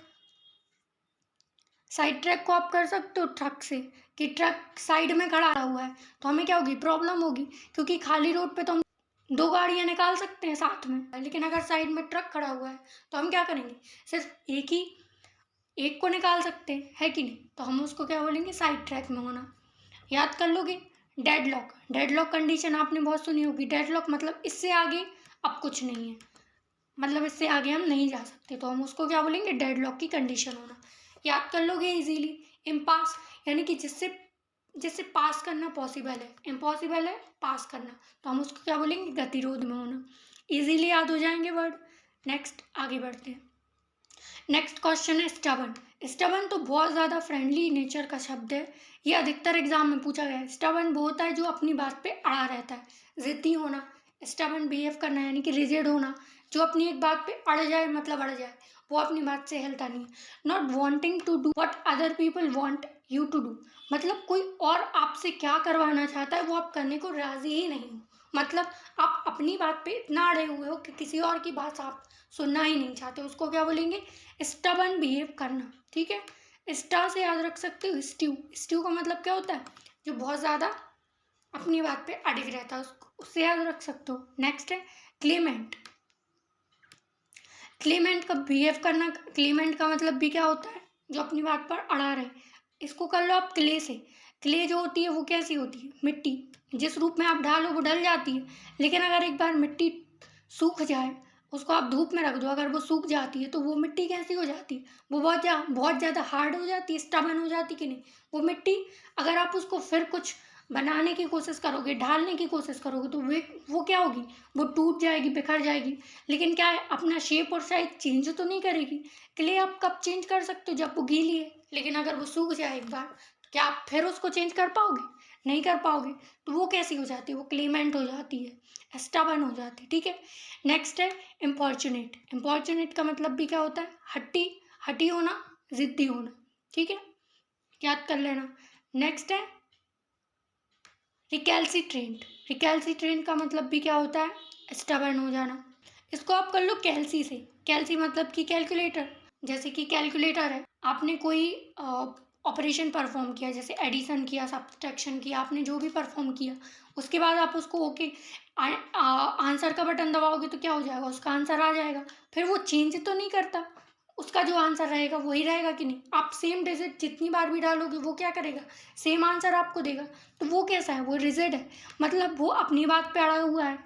A: साइड ट्रैक को आप कर सकते हो ट्रक से, कि ट्रक साइड में खड़ा हुआ है तो हमें क्या होगी? प्रॉब्लम होगी, क्योंकि खाली रोड पे तो हम दो गाड़ियां निकाल सकते हैं साथ में, लेकिन अगर साइड में ट्रक खड़ा हुआ है तो हम क्या करेंगे? सिर्फ एक को निकाल सकते हैं, है कि नहीं? तो हम उसको क्या बोलेंगे? साइड ट्रैक में होना। याद कर लोगे। डेडलॉक, डेडलॉक कंडीशन आपने बहुत सुनी होगी। डेडलॉक मतलब इससे आगे अब कुछ नहीं है, मतलब इससे आगे हम नहीं जा सकते, तो हम उसको क्या बोलेंगे? डेडलॉक की कंडीशन होना। याद कर लोगे इजीली। इम्पास यानी कि जिससे जिससे पास करना पॉसिबल है, इम्पॉसिबल है पास करना, तो हम उसको क्या बोलेंगे? गतिरोध में होना। इजीली याद हो जाएंगे वर्ड। नेक्स्ट आगे बढ़ते हैं। नेक्स्ट क्वेश्चन है स्टबन। स्टबन तो बहुत ज़्यादा फ्रेंडली नेचर का शब्द है, ये अधिकतर एग्जाम में पूछा गया है। स्टबन वो होता है जो अपनी बात पे अड़ा रहता है, जिद्दी होना। स्टबन बिहेव करना यानी कि रिजिड होना, जो अपनी एक बात पे अड़ जाए, मतलब अड़ जाए, वो अपनी बात से हिलता नहीं। Not wanting to do what other people want you to do, मतलब कोई और आपसे क्या करवाना चाहता है वो आप करने को राजी ही नहीं हो, मतलब आप अपनी बात पे इतना अड़े हुए हो कि किसी और की बात आप सुनना ही नहीं चाहते, उसको क्या बोलेंगे? स्टबन बिहेव करना। ठीक है, स्टा से याद रख सकते हो स्ट्यू। स्ट्यू का मतलब क्या होता है? जो बहुत ज़्यादा अपनी बात पे अड़िग रहता है, उसको उससे याद रख सकते हो। नेक्स्ट है क्लेमेंट। क्लेमेंट का बिहेव करना, क्लेमेंट का मतलब भी क्या होता है? जो अपनी बात पर अड़ा रहे। इसको कर लो आप क्ले से। क्ले जो होती है वो कैसी होती है? मिट्टी, जिस रूप में आप डालो वो ढल जाती है, लेकिन अगर एक बार मिट्टी सूख जाए, उसको आप धूप में रख दो, अगर वो सूख जाती है तो वो मिट्टी कैसी हो जाती है? वो बहुत ज़्यादा हार्ड हो जाती है, स्टबन हो जाती कि नहीं? वो मिट्टी अगर आप उसको फिर कुछ बनाने की कोशिश करोगे, ढालने की कोशिश करोगे, तो वो क्या होगी? वो टूट जाएगी, बिखर जाएगी, लेकिन क्या है? अपना शेप और साइज चेंज तो नहीं करेगी। क्ले आप कब चेंज कर सकते हो? जब वो गीली है, लेकिन अगर वो सूख जाए एक बार, तो क्या आप फिर उसको चेंज कर पाओगे? नहीं कर पाओगे। तो वो कैसी हो जाती है? वो क्लेमेंट हो जाती है, स्टबन हो जाती है। ठीक है, नेक्स्ट है इम्पॉर्चुनेट। इम्पॉर्चुनेट का मतलब भी क्या होता है? हट्टी, हटी होना, जिद्दी होना। ठीक है, याद कर लेना। नेक्स्ट है रिकैल्सिट्रेंट। रिकैल्सिट्रेंट का मतलब भी क्या होता है? स्टबर्न हो जाना। इसको आप कर लो कैल्सी से। कैल्सी मतलब कि कैलकुलेटर। जैसे कि कैलकुलेटर है, आपने कोई ऑपरेशन परफॉर्म किया, जैसे एडिशन किया, सब्ट्रैक्शन किया, आपने जो भी परफॉर्म किया, उसके बाद आप उसको ओके आंसर का बटन दबाओगे तो क्या हो जाएगा? उसका आंसर आ जाएगा। फिर वो चेंज तो नहीं करता, उसका जो आंसर रहेगा वही रहेगा कि नहीं? आप सेम डिजिट जितनी बार भी डालोगे वो क्या करेगा? सेम आंसर आपको देगा। तो वो कैसा है? वो रिजिड है, मतलब वो अपनी बात पे अड़ा हुआ है।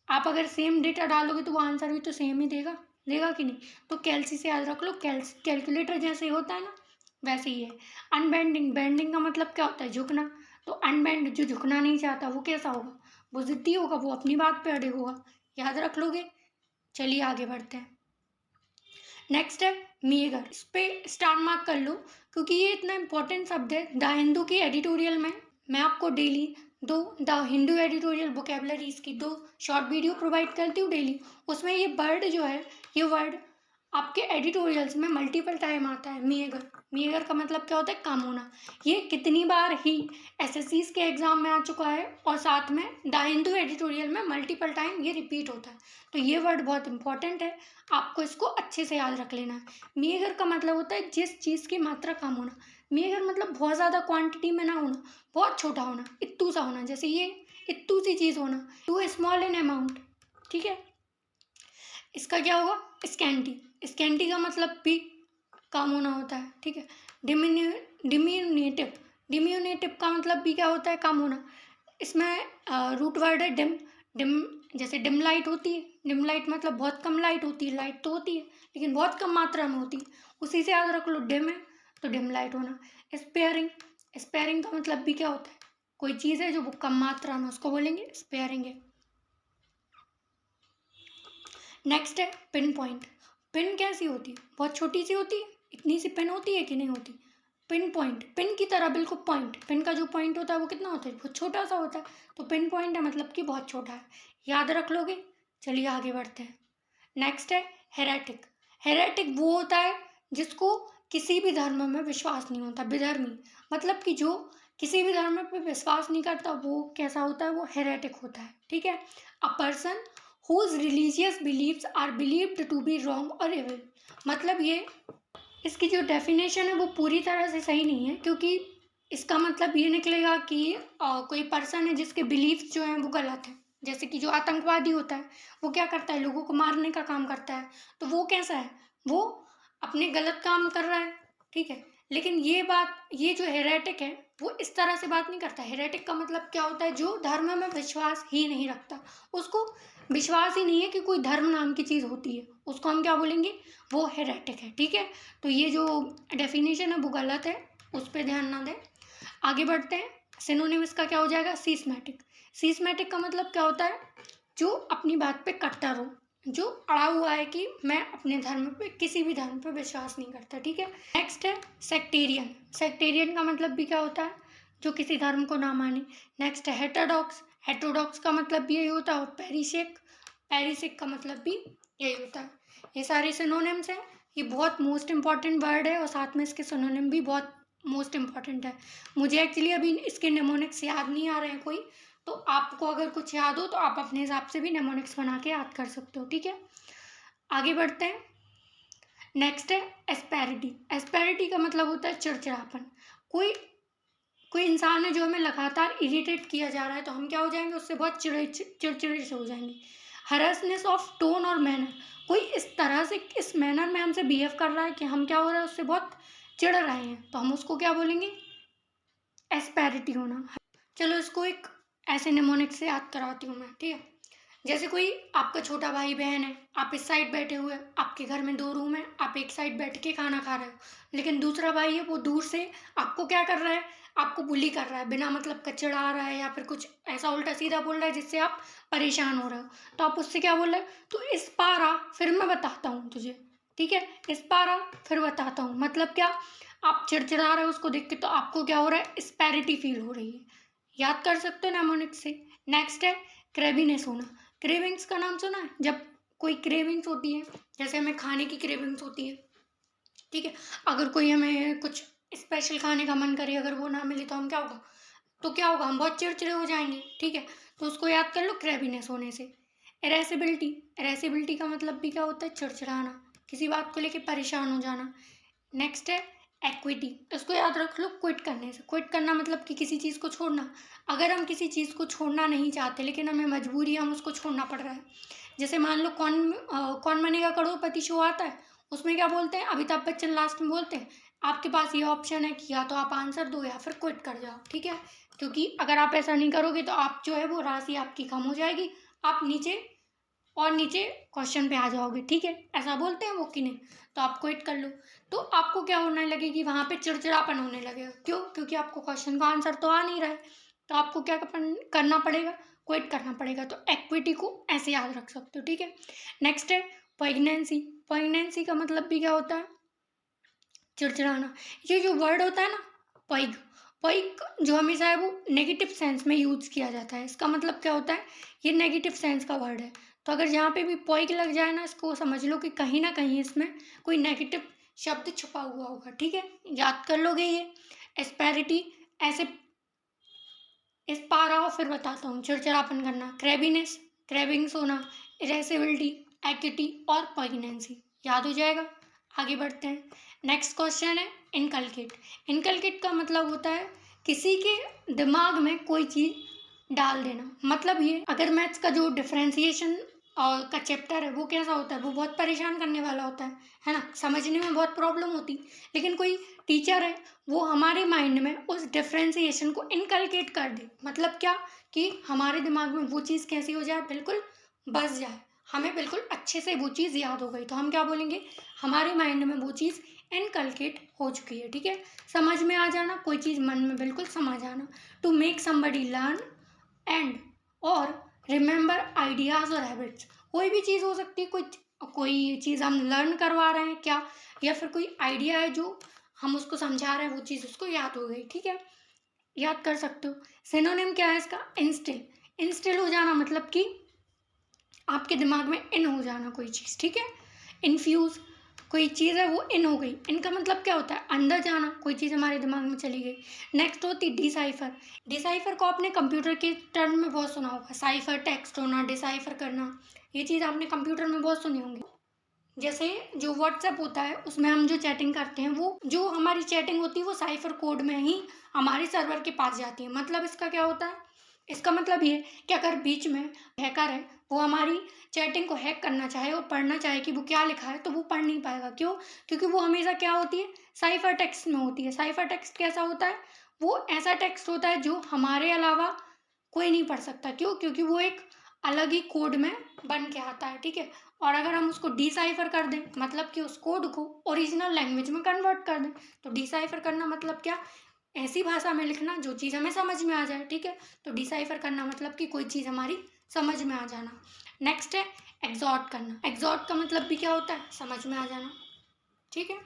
A: आप अगर सेम डेटा डालोगे तो वो आंसर भी तो सेम ही देगा, देगा कि नहीं? तो कैल्सी से याद रख लो, कैलकुलेटर जैसे होता है ना, वैसे ही है। अनबेंडिंग, बेंडिंग का मतलब क्या होता है? झुकना। तो अनबेंड जो झुकना नहीं चाहता वो कैसा होगा? वो जिद्दी होगा, वो अपनी बात पे अड़े होगा। याद रख लोगे। चलिए आगे बढ़ते हैं। नेक्स्ट है मीगर। इस पे स्टार मार्क कर लो, क्योंकि ये इतना इंपॉर्टेंट शब्द है। द हिंदू की एडिटोरियल में मैं आपको daily the Hindu editorial vocabularies की 2 शॉर्ट वीडियो प्रोवाइड करती हूँ डेली। उसमें ये वर्ड जो है, ये वर्ड आपके एडिटोरियल्स में मल्टीपल टाइम आता है। मीगर, मीगर का मतलब क्या होता है? कम होना। ये कितनी बार ही एसएससीज के एग्जाम में आ चुका है, और साथ में द हिंदू एडिटोरियल में मल्टीपल टाइम ये रिपीट होता है। तो ये वर्ड बहुत इंपॉर्टेंट है, आपको इसको अच्छे से याद रख लेना है। मीगर का मतलब होता है जिस चीज़ की मात्रा कम होना। मीगर मतलब बहुत ज़्यादा क्वांटिटी में ना होना, बहुत छोटा होना, इत्तू सा होना, जैसे ये इत्तू सी चीज़ होना, टू स्मॉल इन अमाउंट। ठीक है, इसका क्या होगा, स्कैंटी। स्कैंटी का मतलब भी कम होना होता है, ठीक है। डिम्यूनेटिव, डिम्यूनेटिव का मतलब भी क्या होता है, कम होना। इसमें रूट वर्ड है डिम। डिम जैसे डिम लाइट होती है, डिम लाइट मतलब बहुत कम लाइट होती है, लाइट तो होती है लेकिन बहुत कम मात्रा में होती है, उसी से याद रख लो। डिम है तो डिम लाइट होना। स्पेयरिंग, स्पेयरिंग का मतलब भी क्या होता है, कोई चीज़ है जो कम मात्रा में, उसको बोलेंगे स्पेयरिंग है। नेक्स्ट है पिन पॉइंट। पिन कैसी होती है, बहुत छोटी सी होती है, इतनी सी पिन होती है कि नहीं होती। पिन पॉइंट, पिन की तरह बिल्कुल पॉइंट, पिन का जो पॉइंट होता है वो कितना होता है, बहुत छोटा सा होता है, तो पिन पॉइंट है मतलब कि बहुत छोटा है, याद रख लोगे। चलिए आगे बढ़ते हैं। नेक्स्ट है हेरेटिक। हेरेटिक वो होता है जिसको किसी भी धर्म में विश्वास नहीं होता, विधर्मी, मतलब कि जो किसी भी धर्म पे विश्वास नहीं करता, वो कैसा होता है, वो हेरेटिक होता है, ठीक है। A person whose religious beliefs are believed to be wrong or evil, मतलब ये, इसकी जो डेफिनेशन है वो पूरी तरह से सही नहीं है, क्योंकि इसका मतलब ये निकलेगा कि कोई पर्सन है जिसके बिलीफ्स जो हैं वो गलत है। जैसे कि जो आतंकवादी होता है वो क्या करता है, लोगों को मारने का काम करता है, तो वो कैसा है, वो अपने गलत काम कर रहा है, ठीक है। लेकिन ये बात, ये जो हेरेटिक है वो इस तरह से बात नहीं करता। हेरेटिक का मतलब क्या होता है, जो धर्म में विश्वास ही नहीं रखता, उसको विश्वास ही नहीं है कि कोई धर्म नाम की चीज़ होती है, उसको हम क्या बोलेंगे, वो हेरेटिक है, ठीक है। तो ये जो डेफिनेशन है वो गलत है, उस पर ध्यान ना दें। आगे बढ़ते हैं। सिनोनिम इसका क्या हो जाएगा, सिस्मैटिक। सिस्मैटिक का मतलब क्या होता है, जो अपनी बात पे कट्टर हो, जो अड़ा हुआ है कि मैं अपने धर्म पे, किसी भी धर्म पे विश्वास नहीं करता, ठीक है। नेक्स्ट है सेक्टेरियन। सेक्टेरियन का मतलब भी क्या होता है, जो किसी धर्म को ना माने। नेक्स्ट है हेटेरोडॉक्स। हेटेरोडॉक्स का भी यही होता है। और पेरिसेक, पेरिसेक का मतलब भी यही होता है। ये सारे सिनोनिम्स हैं, ये बहुत मोस्ट इंपॉर्टेंट वर्ड है और साथ में इसके सिनोनिम भी बहुत मोस्ट इंपॉर्टेंट है। मुझे एक्चुअली अभी इसके नेमोनिक्स याद नहीं आ रहे हैं कोई, तो आपको अगर कुछ याद हो तो आप अपने हिसाब से भी नेमोनिक्स बना के याद कर सकते हो, ठीक है। आगे बढ़ते हैं। नेक्स्ट है एस्पेरिटी। एस्पेरिटी का मतलब होता है चिड़चिड़ापन। कोई कोई इंसान है जो हमें लगातार इरिटेट किया जा रहा है, तो हम क्या हो जाएंगे, उससे बहुत चिड़चिड़े से हो जाएंगे। हरासनेस ऑफ टोन और मैनर, कोई इस तरह से, इस मैनर में हमसे बिहेव कर रहा है कि हम क्या हो रहा है, उससे बहुत चिढ़ रहे हैं, तो हम उसको क्या बोलेंगे, एस्पेरिटी होना। चलो इसको एक ऐसे निमोनिक से याद कराती हूँ मैं, ठीक है। जैसे कोई आपका छोटा भाई बहन है, आप इस साइड बैठे हुए, आपके घर में 2 रूम है, आप एक साइड बैठ के खाना खा रहे हो, लेकिन दूसरा भाई है वो दूर से आपको क्या कर रहा है, आपको बुली कर रहा है, बिना मतलब का चिढ़ा रहा है या फिर कुछ ऐसा उल्टा सीधा बोल रहा है जिससे आप परेशान हो रहे हो, तो आप उससे क्या बोल रहे हो, तो इस बार आ फिर मैं बताता हूँ तुझे, ठीक है। इस बार आ फिर बताता हूँ, मतलब क्या, आप चिड़चिड़ा रहे हो उसको देख के, तो आपको क्या हो रहा है, स्पैरिटी फील हो रही है। याद कर सकते हो नेमोनिक्स से। नेक्स्ट है क्रेविनेस होना। क्रेविंग्स का नाम सुना है, जब कोई क्रेविंग्स होती है, जैसे हमें खाने की क्रेविंग्स होती है, ठीक है। अगर कोई हमें कुछ स्पेशल खाने का मन करे, अगर वो ना मिले तो हम क्या होगा, तो क्या होगा, हम बहुत चिड़चिड़े हो जाएंगे, ठीक है। तो उसको याद कर लो क्रेविनेस होने से। इरेसिबिलिटी, इरेसिबिलिटी का मतलब भी क्या होता है, चिड़चिड़ाना, किसी बात को लेके परेशान हो जाना। नेक्स्ट है एक्विटी, इसको याद रख लो क्विट करने से। क्विट करना मतलब कि किसी चीज़ को छोड़ना। अगर हम किसी चीज़ को छोड़ना नहीं चाहते लेकिन हमें मजबूरी है, हम उसको छोड़ना पड़ रहा है। जैसे मान लो कौन बनेगा करोड़पति शो आता है, उसमें क्या बोलते हैं, अमिताभ बच्चन लास्ट में बोलते हैं, आपके पास ये ऑप्शन है कि या तो आप आंसर दो या फिर क्विट कर जाओ, ठीक है। क्योंकि अगर आप ऐसा नहीं करोगे तो आप जो है वो राशि आपकी कम हो जाएगी, आप नीचे और नीचे क्वेश्चन पे आ जाओगे, ठीक है। ऐसा बोलते हैं वो कि नहीं, तो आप क्विट कर लो। तो आपको क्या होने लगेगी, वहाँ पे चिड़चिड़ापन होने लगेगा। क्यों, क्योंकि आपको क्वेश्चन का आंसर तो आ नहीं रहा है, तो आपको क्या करना पड़ेगा, क्विट करना पड़ेगा। तो एक्विटी को ऐसे याद रख सकते हो, ठीक है। नेक्स्ट है प्रेगनेंसी। प्रेगनेंसी का मतलब भी क्या होता है, चिड़चिड़ाना। ये जो वर्ड होता है ना, पैग, पैग जो हमेशा है वो नेगेटिव सेंस में यूज किया जाता है। इसका मतलब क्या होता है, ये नेगेटिव सेंस का वर्ड है। तो अगर यहाँ पे भी पैग लग जाए ना, इसको समझ लो कि कहीं ना कहीं इसमें कोई नेगेटिव शब्द छुपा हुआ होगा, ठीक है। याद कर लोगे ये एस्पेरिटी, ऐसे इस पार आओ फिर बताता हूँ। चिड़चिड़ापन करना, क्रेविनेस, क्रेविंग्स होना, इरेसिबिलिटी, एक्विटी और प्रेगनेंसी, याद हो जाएगा। आगे बढ़ते हैं। नेक्स्ट क्वेश्चन है इनकलकेट। इनकलकेट का मतलब होता है किसी के दिमाग में कोई चीज़ डाल देना। मतलब ये, अगर मैथ्स का जो डिफरेंशिएशन और का चैप्टर है वो कैसा होता है, वो बहुत परेशान करने वाला होता है ना, समझने में बहुत प्रॉब्लम होती। लेकिन कोई टीचर है वो हमारे माइंड में उस डिफ्रेंसिएशन को इनकलकेट कर दे, मतलब क्या कि हमारे दिमाग में वो चीज़ कैसी हो जाए, बिल्कुल बस जाए, हमें बिल्कुल अच्छे से वो चीज़ याद हो गई, तो हम क्या बोलेंगे, हमारे माइंड में वो चीज़ इनकलकेट हो चुकी है। ठीक है, समझ में आ जाना, कोई चीज़ मन में बिल्कुल समा जाना। To make somebody learn and और रिमेंबर आइडियाज़ और हैबिट्स, कोई भी चीज़ हो सकती है, कोई चीज़ हम लर्न करवा रहे हैं क्या, या फिर कोई आइडिया है जो हम उसको समझा रहे हैं, वो चीज़ उसको याद हो गई। ठीक है, याद कर सकते हो। सिनोनिम क्या है इसका, इंस्टिल। इंस्टिल हो जाना मतलब कि आपके दिमाग में इन हो जाना कोई चीज़। ठीक है, इन्फ्यूज़, कोई चीज़ है वो इन हो गई, इनका मतलब क्या होता है, अंदर जाना, कोई चीज़ हमारे दिमाग में चली गई। नेक्स्ट होती डिसाइफर। डिसाइफर को आपने कंप्यूटर के टर्म में बहुत सुना होगा, साइफर टेक्स्ट होना, डिसाइफर करना, ये चीज़ आपने कंप्यूटर में बहुत सुनी होंगी। जैसे जो व्हाट्सएप होता है उसमें हम जो चैटिंग करते हैं, वो जो हमारी चैटिंग होती है वो साइफर कोड में ही हमारे सर्वर के पास जाती है। मतलब इसका क्या होता है, इसका मतलब ये कि अगर बीच में हैकर है, वो हमारी चैटिंग को हैक करना चाहे और पढ़ना चाहे कि वो क्या लिखा है, तो वो पढ़ नहीं पाएगा। क्यों, क्योंकि वो हमेशा क्या होती है, साइफर टेक्स्ट में होती है। साइफर टेक्स्ट कैसा होता है, वो ऐसा टेक्स्ट होता है जो हमारे अलावा कोई नहीं पढ़ सकता। क्यों, क्योंकि वो एक अलग ही कोड में बन के आता है। ठीक है, और अगर हम उसको डिसाइफर कर दें, मतलब कि उस कोड को ओरिजिनल लैंग्वेज में कन्वर्ट कर दें, तो डिसाइफर करना मतलब क्या, ऐसी भाषा में लिखना जो चीज़ हमें समझ में आ जाए। ठीक है, तो डिसाइफर करना मतलब कि कोई चीज़ हमारी समझ में आ जाना। नेक्स्ट है एग्जॉर्ट करना। एग्जॉर्ट का मतलब भी क्या होता है, समझ में आ जाना। ठीक है,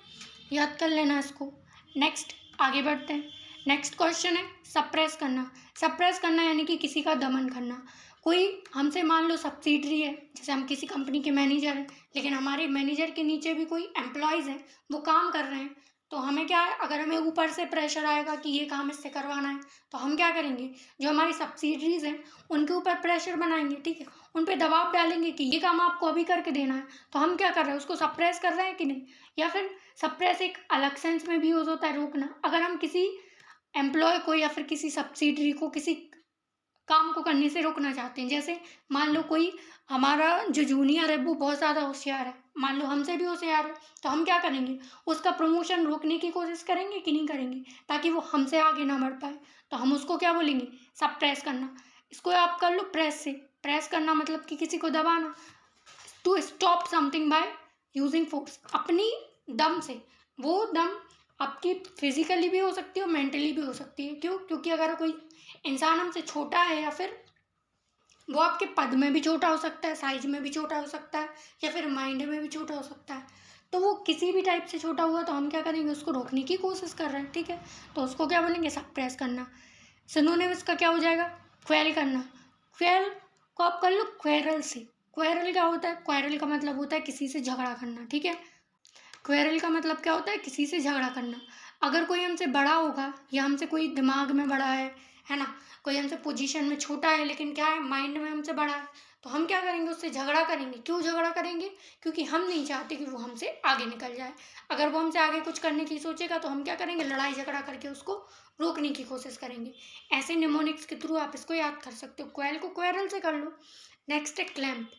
A: याद कर लेना इसको। नेक्स्ट आगे बढ़ते हैं। नेक्स्ट क्वेश्चन है सप्रेस करना। सप्रेस करना यानी कि किसी का दमन करना। कोई हमसे मान लो सब्सिडरी है, जैसे हम किसी कंपनी के मैनेजर हैं, लेकिन हमारे मैनेजर के नीचे भी कोई एम्प्लॉयज़ हैं, वो काम कर रहे हैं, तो हमें क्या है, अगर हमें ऊपर से प्रेशर आएगा कि ये काम इससे करवाना है, तो हम क्या करेंगे, जो हमारी सब्सिडरीज हैं उनके ऊपर प्रेशर बनाएंगे। ठीक है, उन पर दबाव डालेंगे कि ये काम आपको अभी करके देना है। तो हम क्या कर रहे हैं, उसको सप्रेस कर रहे हैं कि नहीं। या फिर सप्रेस एक अलग सेंस में भी यूज़ होता है, रोकना। अगर हम किसी एम्प्लॉय को या फिर किसी सब्सिडरी को किसी काम को करने से रोकना चाहते हैं, जैसे मान लो कोई हमारा जो जूनियर है वो बहुत ज़्यादा होशियार है, मान लो हमसे भी होशियार है, तो हम क्या करेंगे, उसका प्रमोशन रोकने की कोशिश करेंगे कि नहीं करेंगे, ताकि वो हमसे आगे ना बढ़ पाए। तो हम उसको क्या बोलेंगे, सप्रेस करना। इसको आप कर लो प्रेस से। प्रेस करना मतलब कि किसी को दबाना। To stop something by using force, अपनी दम से। वो दम आपकी फिजिकली भी हो सकती है और मेंटली भी हो सकती है। क्यों, क्योंकि अगर कोई इंसान हमसे छोटा है, या फिर वो आपके पद में भी छोटा हो सकता है, साइज में भी छोटा हो सकता है, या फिर माइंड में भी छोटा हो सकता है, तो वो किसी भी टाइप से छोटा हुआ, तो हम क्या करेंगे, उसको रोकने की कोशिश कर रहे हैं। ठीक है, तो उसको क्या बोलेंगे, सप्रेस करना। सिनोनिम इसका क्या हो जाएगा, क्वेल करना। क्वेल को आप कर लो क्वेरल से। क्वेरल क्या होता है, क्वेरल का मतलब होता है किसी से झगड़ा करना। ठीक है, क्वेरल का मतलब क्या होता है, किसी से झगड़ा करना। अगर कोई हमसे बड़ा होगा, या हमसे कोई दिमाग में बड़ा है ना, कोई हमसे पोजीशन में छोटा है, लेकिन क्या है, माइंड में हमसे बड़ा है, तो हम क्या करेंगे, उससे झगड़ा करेंगे। क्यों झगड़ा करेंगे, क्योंकि हम नहीं चाहते कि वो हमसे आगे निकल जाए। अगर वो हमसे आगे कुछ करने की सोचेगा, तो हम क्या करेंगे, लड़ाई झगड़ा करके उसको रोकने की कोशिश करेंगे। ऐसे निमोनिक्स के थ्रू आप इसको याद कर सकते हो। क्वेल को क्वेरल से कर लो। नेक्स्ट है क्लैम्प।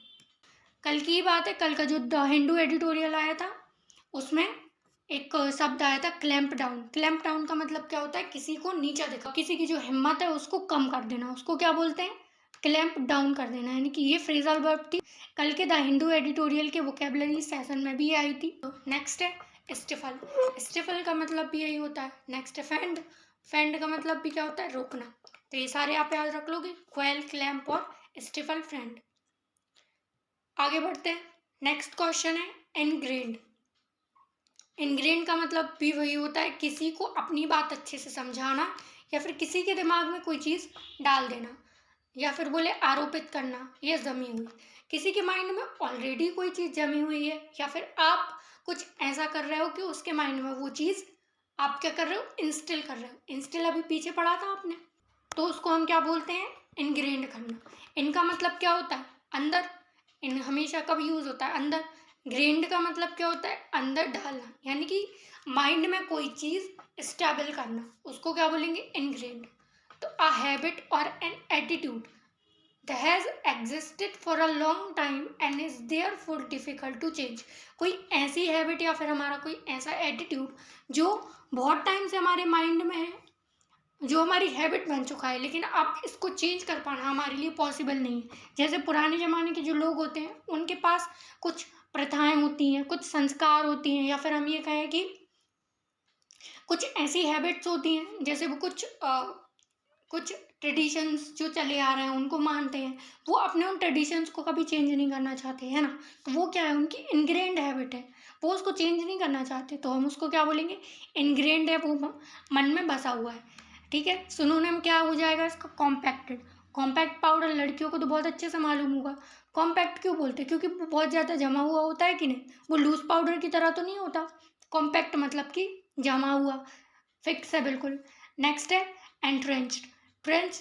A: कल की ही बात है, कल का जो द हिंदू एडिटोरियल आया था, उसमें एक शब्द आया था क्लैंप डाउन। क्लैंप डाउन का मतलब क्या होता है, किसी को नीचा दिखा, किसी की जो हिम्मत है उसको कम कर देना, उसको क्या बोलते हैं, क्लैंप डाउन कर देना। यानी कि ये फ्रेजल वर्ब थी, कल के द हिंदू एडिटोरियल के वोकेबलरी सेशन में भी आई थी। नेक्स्ट है स्टिफल। स्टिफल का मतलब भी यही होता है। नेक्स्ट है फेंड। फेंड का मतलब भी क्या होता है, रोकना। तो ये सारे आप याद रख लोगे, क्वेल, क्लैंप और स्टिफल, फ्रेंड। आगे बढ़ते हैं। नेक्स्ट क्वेश्चन है इनग्रेन्ड। इनग्रेन्ड का मतलब भी वही होता है, किसी को अपनी बात अच्छे से समझाना, या फिर किसी के दिमाग में कोई चीज़ डाल देना, या फिर बोले आरोपित करना, या जमी हुई। किसी के माइंड में ऑलरेडी कोई चीज़ जमी हुई है, या फिर आप कुछ ऐसा कर रहे हो कि उसके माइंड में वो चीज़ आप क्या कर रहे हो, इंस्टिल कर रहे हो। इंस्टिल अभी पीछे पढ़ा था आपने, तो उसको हम क्या बोलते हैं, इनग्रेन्ड करना। इनका मतलब क्या होता है, अंदर। इन हमेशा कब यूज़ होता है, अंदर। ग्रेन्ड का मतलब क्या होता है, अंदर डालना, यानी कि माइंड में कोई चीज़ स्टेबल करना, उसको क्या बोलेंगे, इनग्रेन्ड। तो अ हैबिट और an attitude, the has existed for a long time and is therefore difficult to change. कोई ऐसी हैबिट या फिर हमारा कोई ऐसा एटीट्यूड जो बहुत टाइम से हमारे माइंड में है, जो हमारी हैबिट बन चुका है, लेकिन अब इसको चेंज कर पाना हमारे लिए पॉसिबल नहीं है। जैसे पुराने ज़माने के जो लोग होते हैं उनके पास कुछ प्रथाएं होती हैं, कुछ संस्कार होती हैं, या फिर हम ये कहें कि कुछ ऐसी हैबिट्स होती हैं, जैसे वो कुछ ट्रेडिशंस जो चले आ रहे हैं उनको मानते हैं। वो अपने उन ट्रेडिशंस को कभी चेंज नहीं करना चाहते, है ना। तो वो क्या है, उनकी इनग्रेन्ड हैबिट है, वो उसको चेंज नहीं करना चाहते, तो हम उसको क्या बोलेंगे, इनग्रेन्ड है, वो मन में बसा हुआ है। ठीक है, सिनोनिम क्या हो जाएगा इसका, कॉम्पैक्टेड। कॉम्पैक्ट पाउडर लड़कियों को तो बहुत अच्छे से मालूम होगा। कॉम्पैक्ट क्यों बोलते हैं, क्योंकि वो बहुत ज़्यादा जमा हुआ होता है कि नहीं, वो लूज पाउडर की तरह तो नहीं होता। कॉम्पैक्ट मतलब कि जमा हुआ, फिक्स है बिल्कुल। नेक्स्ट है एंट्रेंच्ड। ट्रेंच,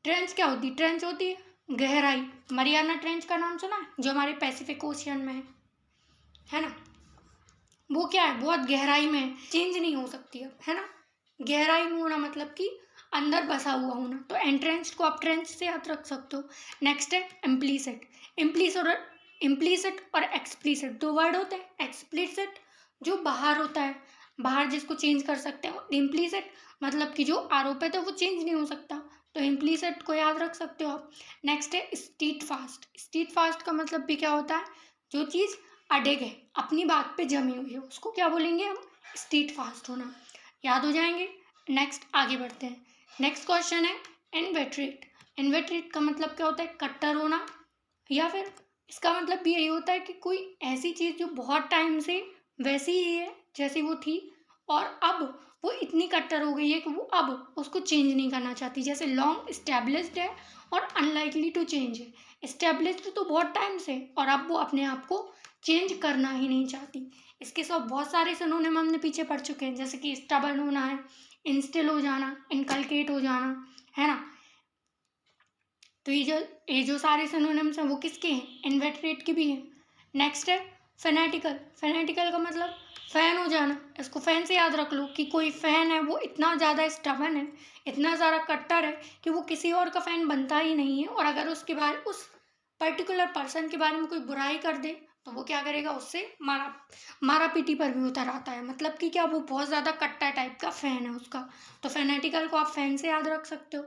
A: ट्रेंच क्या होती है, ट्रेंच होती है गहराई। मरियाना ट्रेंच का नाम सुना है, जो हमारे पैसिफिक ओशियन में है ना। वो क्या है, बहुत गहराई में है, चेंज नहीं हो सकती अब, है ना। गहराई में होना मतलब कि अंदर बसा हुआ होना, तो एंट्रेंच को आप ट्रेंच से याद रख सकते हो। नेक्स्ट है इम्प्लीसिट। इम्प्लीसिट और एक्सप्लीसिट दो वर्ड होते हैं। एक्सप्लीसिट जो बाहर होता है, बाहर जिसको चेंज कर सकते हैं। इम्प्लीसिट मतलब कि जो आरोपित है वो चेंज नहीं हो सकता, तो इम्प्लीसिट को याद रख सकते हो आप। नेक्स्ट है स्टीट फास्ट। स्टीट फास्ट का मतलब भी क्या होता है, जो चीज़ अडिग है, अपनी बात पे जमी हुई है, उसको क्या बोलेंगे हम, स्टीट फास्ट होना। याद हो जाएंगे। नेक्स्ट आगे बढ़ते हैं। नेक्स्ट क्वेश्चन है इनवेटरेट। इनवेटरेट का मतलब क्या होता है, कट्टर होना, या फिर इसका मतलब भी यही होता है कि कोई ऐसी चीज़ जो बहुत टाइम से वैसी ही है जैसी वो थी, और अब वो इतनी कट्टर हो गई है कि वो अब उसको चेंज नहीं करना चाहती। जैसे लॉन्ग स्टैब्लिश्ड है और अनलाइकली टू चेंज है। स्टैब्लिश्ड तो बहुत टाइम से, और अब वो अपने आप को चेंज करना ही नहीं चाहती। इसके सब बहुत सारे सिनोनिम हमने पीछे पढ़ चुके हैं, जैसे कि स्टबर्न होना है, इंस्टिल हो जाना, इनकलकेट हो जाना, है ना। तो ये जो सारे सिनोनिम्स हैं वो किसके हैं, इन्वेटरेट के भी हैं। नेक्स्ट है फेनेटिकल। फेनेटिकल का मतलब फ़ैन हो जाना। इसको फ़ैन से याद रख लो कि कोई फ़ैन है वो इतना ज़्यादा स्टबर्न है, इतना ज़्यादा कट्टर है कि वो किसी और का फ़ैन बनता ही नहीं है, और अगर उसके बारे उस पर्टिकुलर पर्सन के बारे में कोई बुराई कर दे तो वो क्या करेगा, उससे मारा मारा पीटी पर भी उतर आता है। मतलब कि क्या, वो बहुत ज़्यादा कट्टा टाइप का फ़ैन है उसका। तो फेनेटिकल को आप फ़ैन से याद रख सकते हो।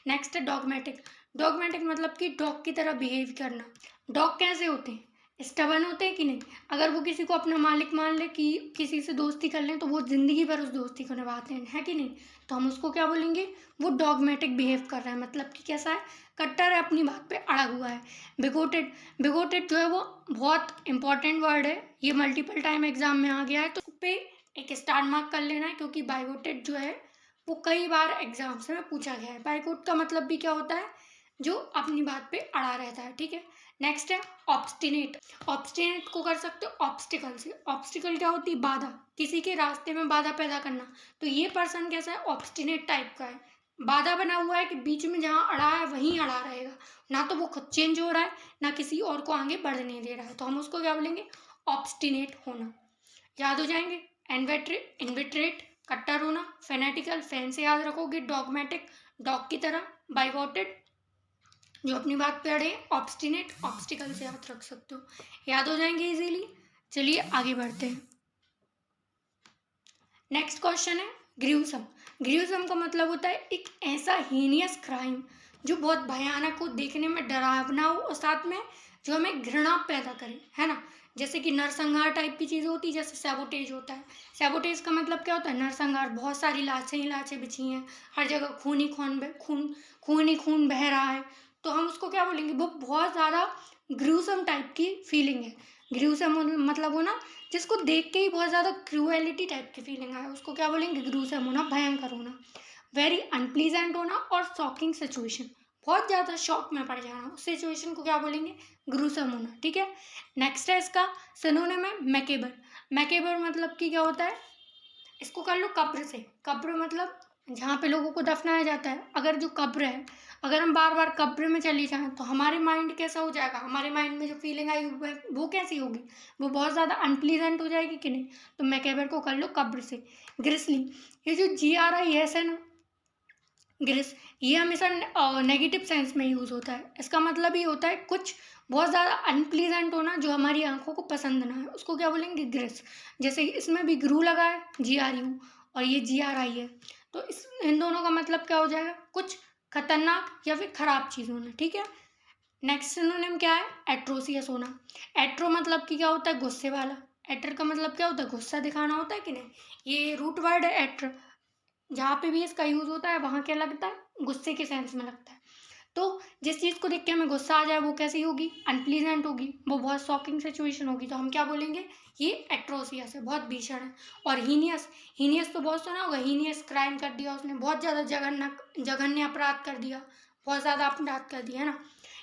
A: नेक्स्ट है डॉगमेटिक। डॉगमेटिक मतलब कि डॉग की तरह बिहेव करना। डॉग कैसे होते हैं, स्टबर्न होते हैं कि नहीं। अगर वो किसी को अपना मालिक मान ले, कि किसी से दोस्ती कर लें, तो वो ज़िंदगी भर उस दोस्ती को निभाते हैं, है कि नहीं। तो हम उसको क्या बोलेंगे, वो डॉगमेटिक बिहेव कर रहा है, मतलब कि कैसा है, कट्टर है, अपनी बात पे अड़ा हुआ है। बिगोटेड। बिगोटेड जो है वो बहुत इंपॉर्टेंट वर्ड है, ये मल्टीपल टाइम एग्जाम में आ गया है, तो उस पे एक स्टार मार्क कर लेना है, क्योंकि बाइगोटेड जो है वो कई बार एग्जाम से में पूछा गया है। बाइगोट का मतलब भी क्या होता है, जो अपनी बात पे अड़ा रहता है, ठीक है। नेक्स्ट है ऑब्स्टिनेट। ऑब्स्टिनेट को कर सकते हो ऑब्स्टिकल से। ऑब्स्टिकल क्या होती है, बाधा, किसी के रास्ते में बाधा पैदा करना। तो ये पर्सन कैसा है, ऑब्स्टिनेट टाइप का है, बाधा बना हुआ है कि बीच में जहाँ अड़ा है वहीं अड़ा रहेगा, ना तो वो खुद चेंज हो रहा है, ना किसी और को आगे बढ़ने दे रहा है, तो हम उसको क्या बोलेंगे, ऑब्स्टिनेट होना। याद हो जाएंगे। इन्विट्रेट कट्टर होना, फेनेटिकल फैन से याद रखोगे, डॉगमेटिक डॉग की तरह, बाइगोटेड जो अपनी बात पे अड़े, ऑब्स्टिनेट ऑब्स्टिकल से याद रख सकते हो। याद हो जाएंगे इजीली। चलिए आगे बढ़ते हैं। नेक्स्ट क्वेश्चन है ग्रूसम। ग्रूसम का मतलब होता है एक ऐसा हीनियस क्राइम जो बहुत भयानक हो, देखने में डरावना हो, और साथ में जो हमें घृणा पैदा करे, है ना। जैसे कि नरसंहार टाइप की चीज़ होती है, जैसे सैबोटेज होता है। सैबोटेज का मतलब क्या होता है, नरसंहार, बहुत सारी लाशें ही लाशें बिछी हैं, हर जगह खून ही खून ही खून बह रहा है, तो हम उसको क्या बोलेंगे, वो बहुत ज़्यादा ग्रूसम टाइप की फीलिंग है। ग्रूसम मतलब हो ना, जिसको देख के ही बहुत ज़्यादा क्रूएलिटी टाइप की फीलिंग आए, उसको क्या बोलेंगे, ग्रूसम होना, भयंकर होना। वेरी अनप्लीजेंट होना और शॉकिंग सिचुएशन, बहुत ज़्यादा शॉक में पड़ जाना, उस सिचुएशन को क्या बोलेंगे, ग्रूसम होना, ठीक है। नेक्स्ट है इसका सिनोनिम है मैकेबर। मैकेबर मतलब कि क्या होता है, इसको कर लो कब्र से। कब्र मतलब जहाँ पे लोगों को दफनाया जाता है। अगर जो कब्र है, अगर हम बार बार कब्र में चले जाएं तो हमारे माइंड कैसा हो जाएगा, हमारे माइंड में जो फीलिंग आई वो कैसी होगी, वो बहुत ज़्यादा अनप्लीजेंट हो जाएगी कि नहीं। तो मैकेबर को कर लो कब्र से। ग्रिसली, ये जो GRIS है ना, ग्रिस, ये हमेशा नेगेटिव सेंस में यूज़ होता है। इसका मतलब ये होता है कुछ बहुत ज़्यादा अनप्लीजेंट होना जो हमारी आंखों को पसंद ना है, उसको क्या बोलेंगे? ग्रिस। जैसे इसमें भी ग्रू लगा है, GRU, और ये GRI है, तो इन दोनों का मतलब क्या हो जाएगा? कुछ खतरनाक या फिर खराब चीज़ होना। ठीक है, नेक्स्ट सिनोनिम क्या है? एट्रोसियस होना। एट्रो मतलब कि क्या होता है? गुस्से वाला। एटर का मतलब क्या होता है? गुस्सा दिखाना होता है कि नहीं? ये रूट वर्ड है एटर, जहाँ पे भी इसका यूज़ होता है वहाँ क्या लगता है? गुस्से के सेंस में लगता है। तो जिस चीज़ को देख के हमें गुस्सा आ जाए वो कैसी होगी? अनप्लीजेंट होगी, वो बहुत शॉकिंग सिचुएशन होगी, तो हम क्या बोलेंगे? ये एट्रोसियस है, बहुत भीषण है। और हीनियस, हीनियस तो बहुत सुना होगा, हीनियस क्राइम कर दिया उसने, बहुत ज़्यादा जघन्य अपराध कर दिया, बहुत ज़्यादा अपराध कर दिया, है ना।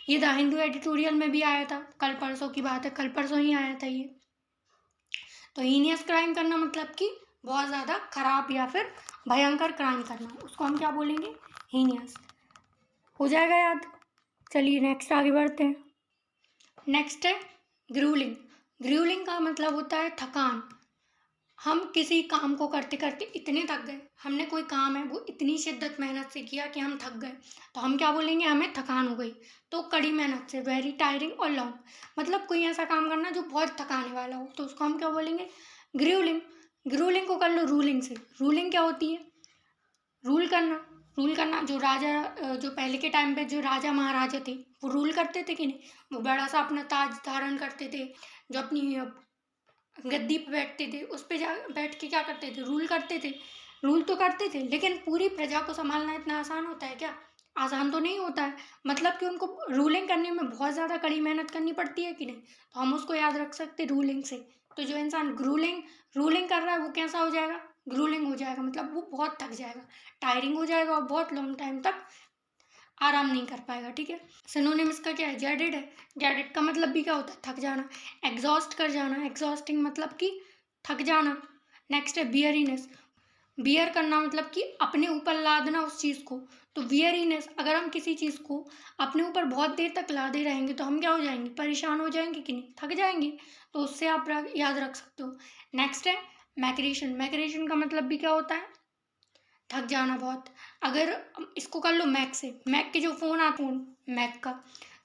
A: ये द हिंदू एडिटोरियल में भी आया था, कल परसों की बात है, कल परसों ही आया था ये। तो हीनियस क्राइम करना मतलब कि बहुत ज़्यादा खराब या फिर भयंकर क्राइम करना, उसको हम क्या बोलेंगे? हीनियस। हो जाएगा याद। चलिए नेक्स्ट आगे बढ़ते हैं। नेक्स्ट है ग्रूलिंग। ग्रूलिंग का मतलब होता है थकान। हम किसी काम को करते करते इतने थक गए, हमने कोई काम है वो इतनी शिद्दत मेहनत से किया कि हम थक गए, तो हम क्या बोलेंगे? हमें थकान हो गई। तो कड़ी मेहनत से, वेरी टायरिंग और लॉन्ग, मतलब कोई ऐसा काम करना जो बहुत थकाने वाला हो, तो उसको हम क्या बोलेंगे? ग्रूलिंग। ग्रूलिंग को कर लो रूलिंग से। रूलिंग क्या होती है? रूल करना। रूल करना, जो राजा जो पहले के टाइम पे जो राजा महाराजा थे वो रूल करते थे कि नहीं? वो बड़ा सा अपना ताज धारण करते थे, जो अपनी गद्दी पे बैठते थे, उस पे जा बैठ के क्या करते थे? रूल करते थे। रूल तो करते थे, लेकिन पूरी प्रजा को संभालना इतना आसान होता है क्या? आसान तो नहीं होता है, मतलब कि उनको रूलिंग करने में बहुत ज़्यादा कड़ी मेहनत करनी पड़ती है कि नहीं? तो हम उसको याद रख सकते रूलिंग से। तो जो इंसान ग्रूलिंग रूलिंग कर रहा है वो कैसा हो जाएगा? ग्रूलिंग हो जाएगा, मतलब वो बहुत थक जाएगा, टायरिंग हो जाएगा और बहुत लॉन्ग टाइम तक आराम नहीं कर पाएगा। ठीक है, सिनोनिम इसका क्या है? जैडेड है। जैडेड का मतलब भी क्या होता है? थक जाना, एग्जॉस्ट कर जाना, एग्जॉस्टिंग मतलब कि थक जाना। नेक्स्ट है बियरीनेस। बियर करना मतलब कि अपने ऊपर लादना उस चीज़ को। तो बियरीनेस, अगर हम किसी चीज़ को अपने ऊपर बहुत देर तक लादे रहेंगे तो हम क्या हो जाएंगे? परेशान हो जाएंगे कि नहीं? थक जाएंगे। तो उससे आप याद रख सकते हो। नेक्स्ट है मैग्रेशन। मैग्रेशन का मतलब भी क्या होता है? थक जाना बहुत। अगर इसको कर लो मैक से, मैक के जो फ़ोन आते हैं मैक का,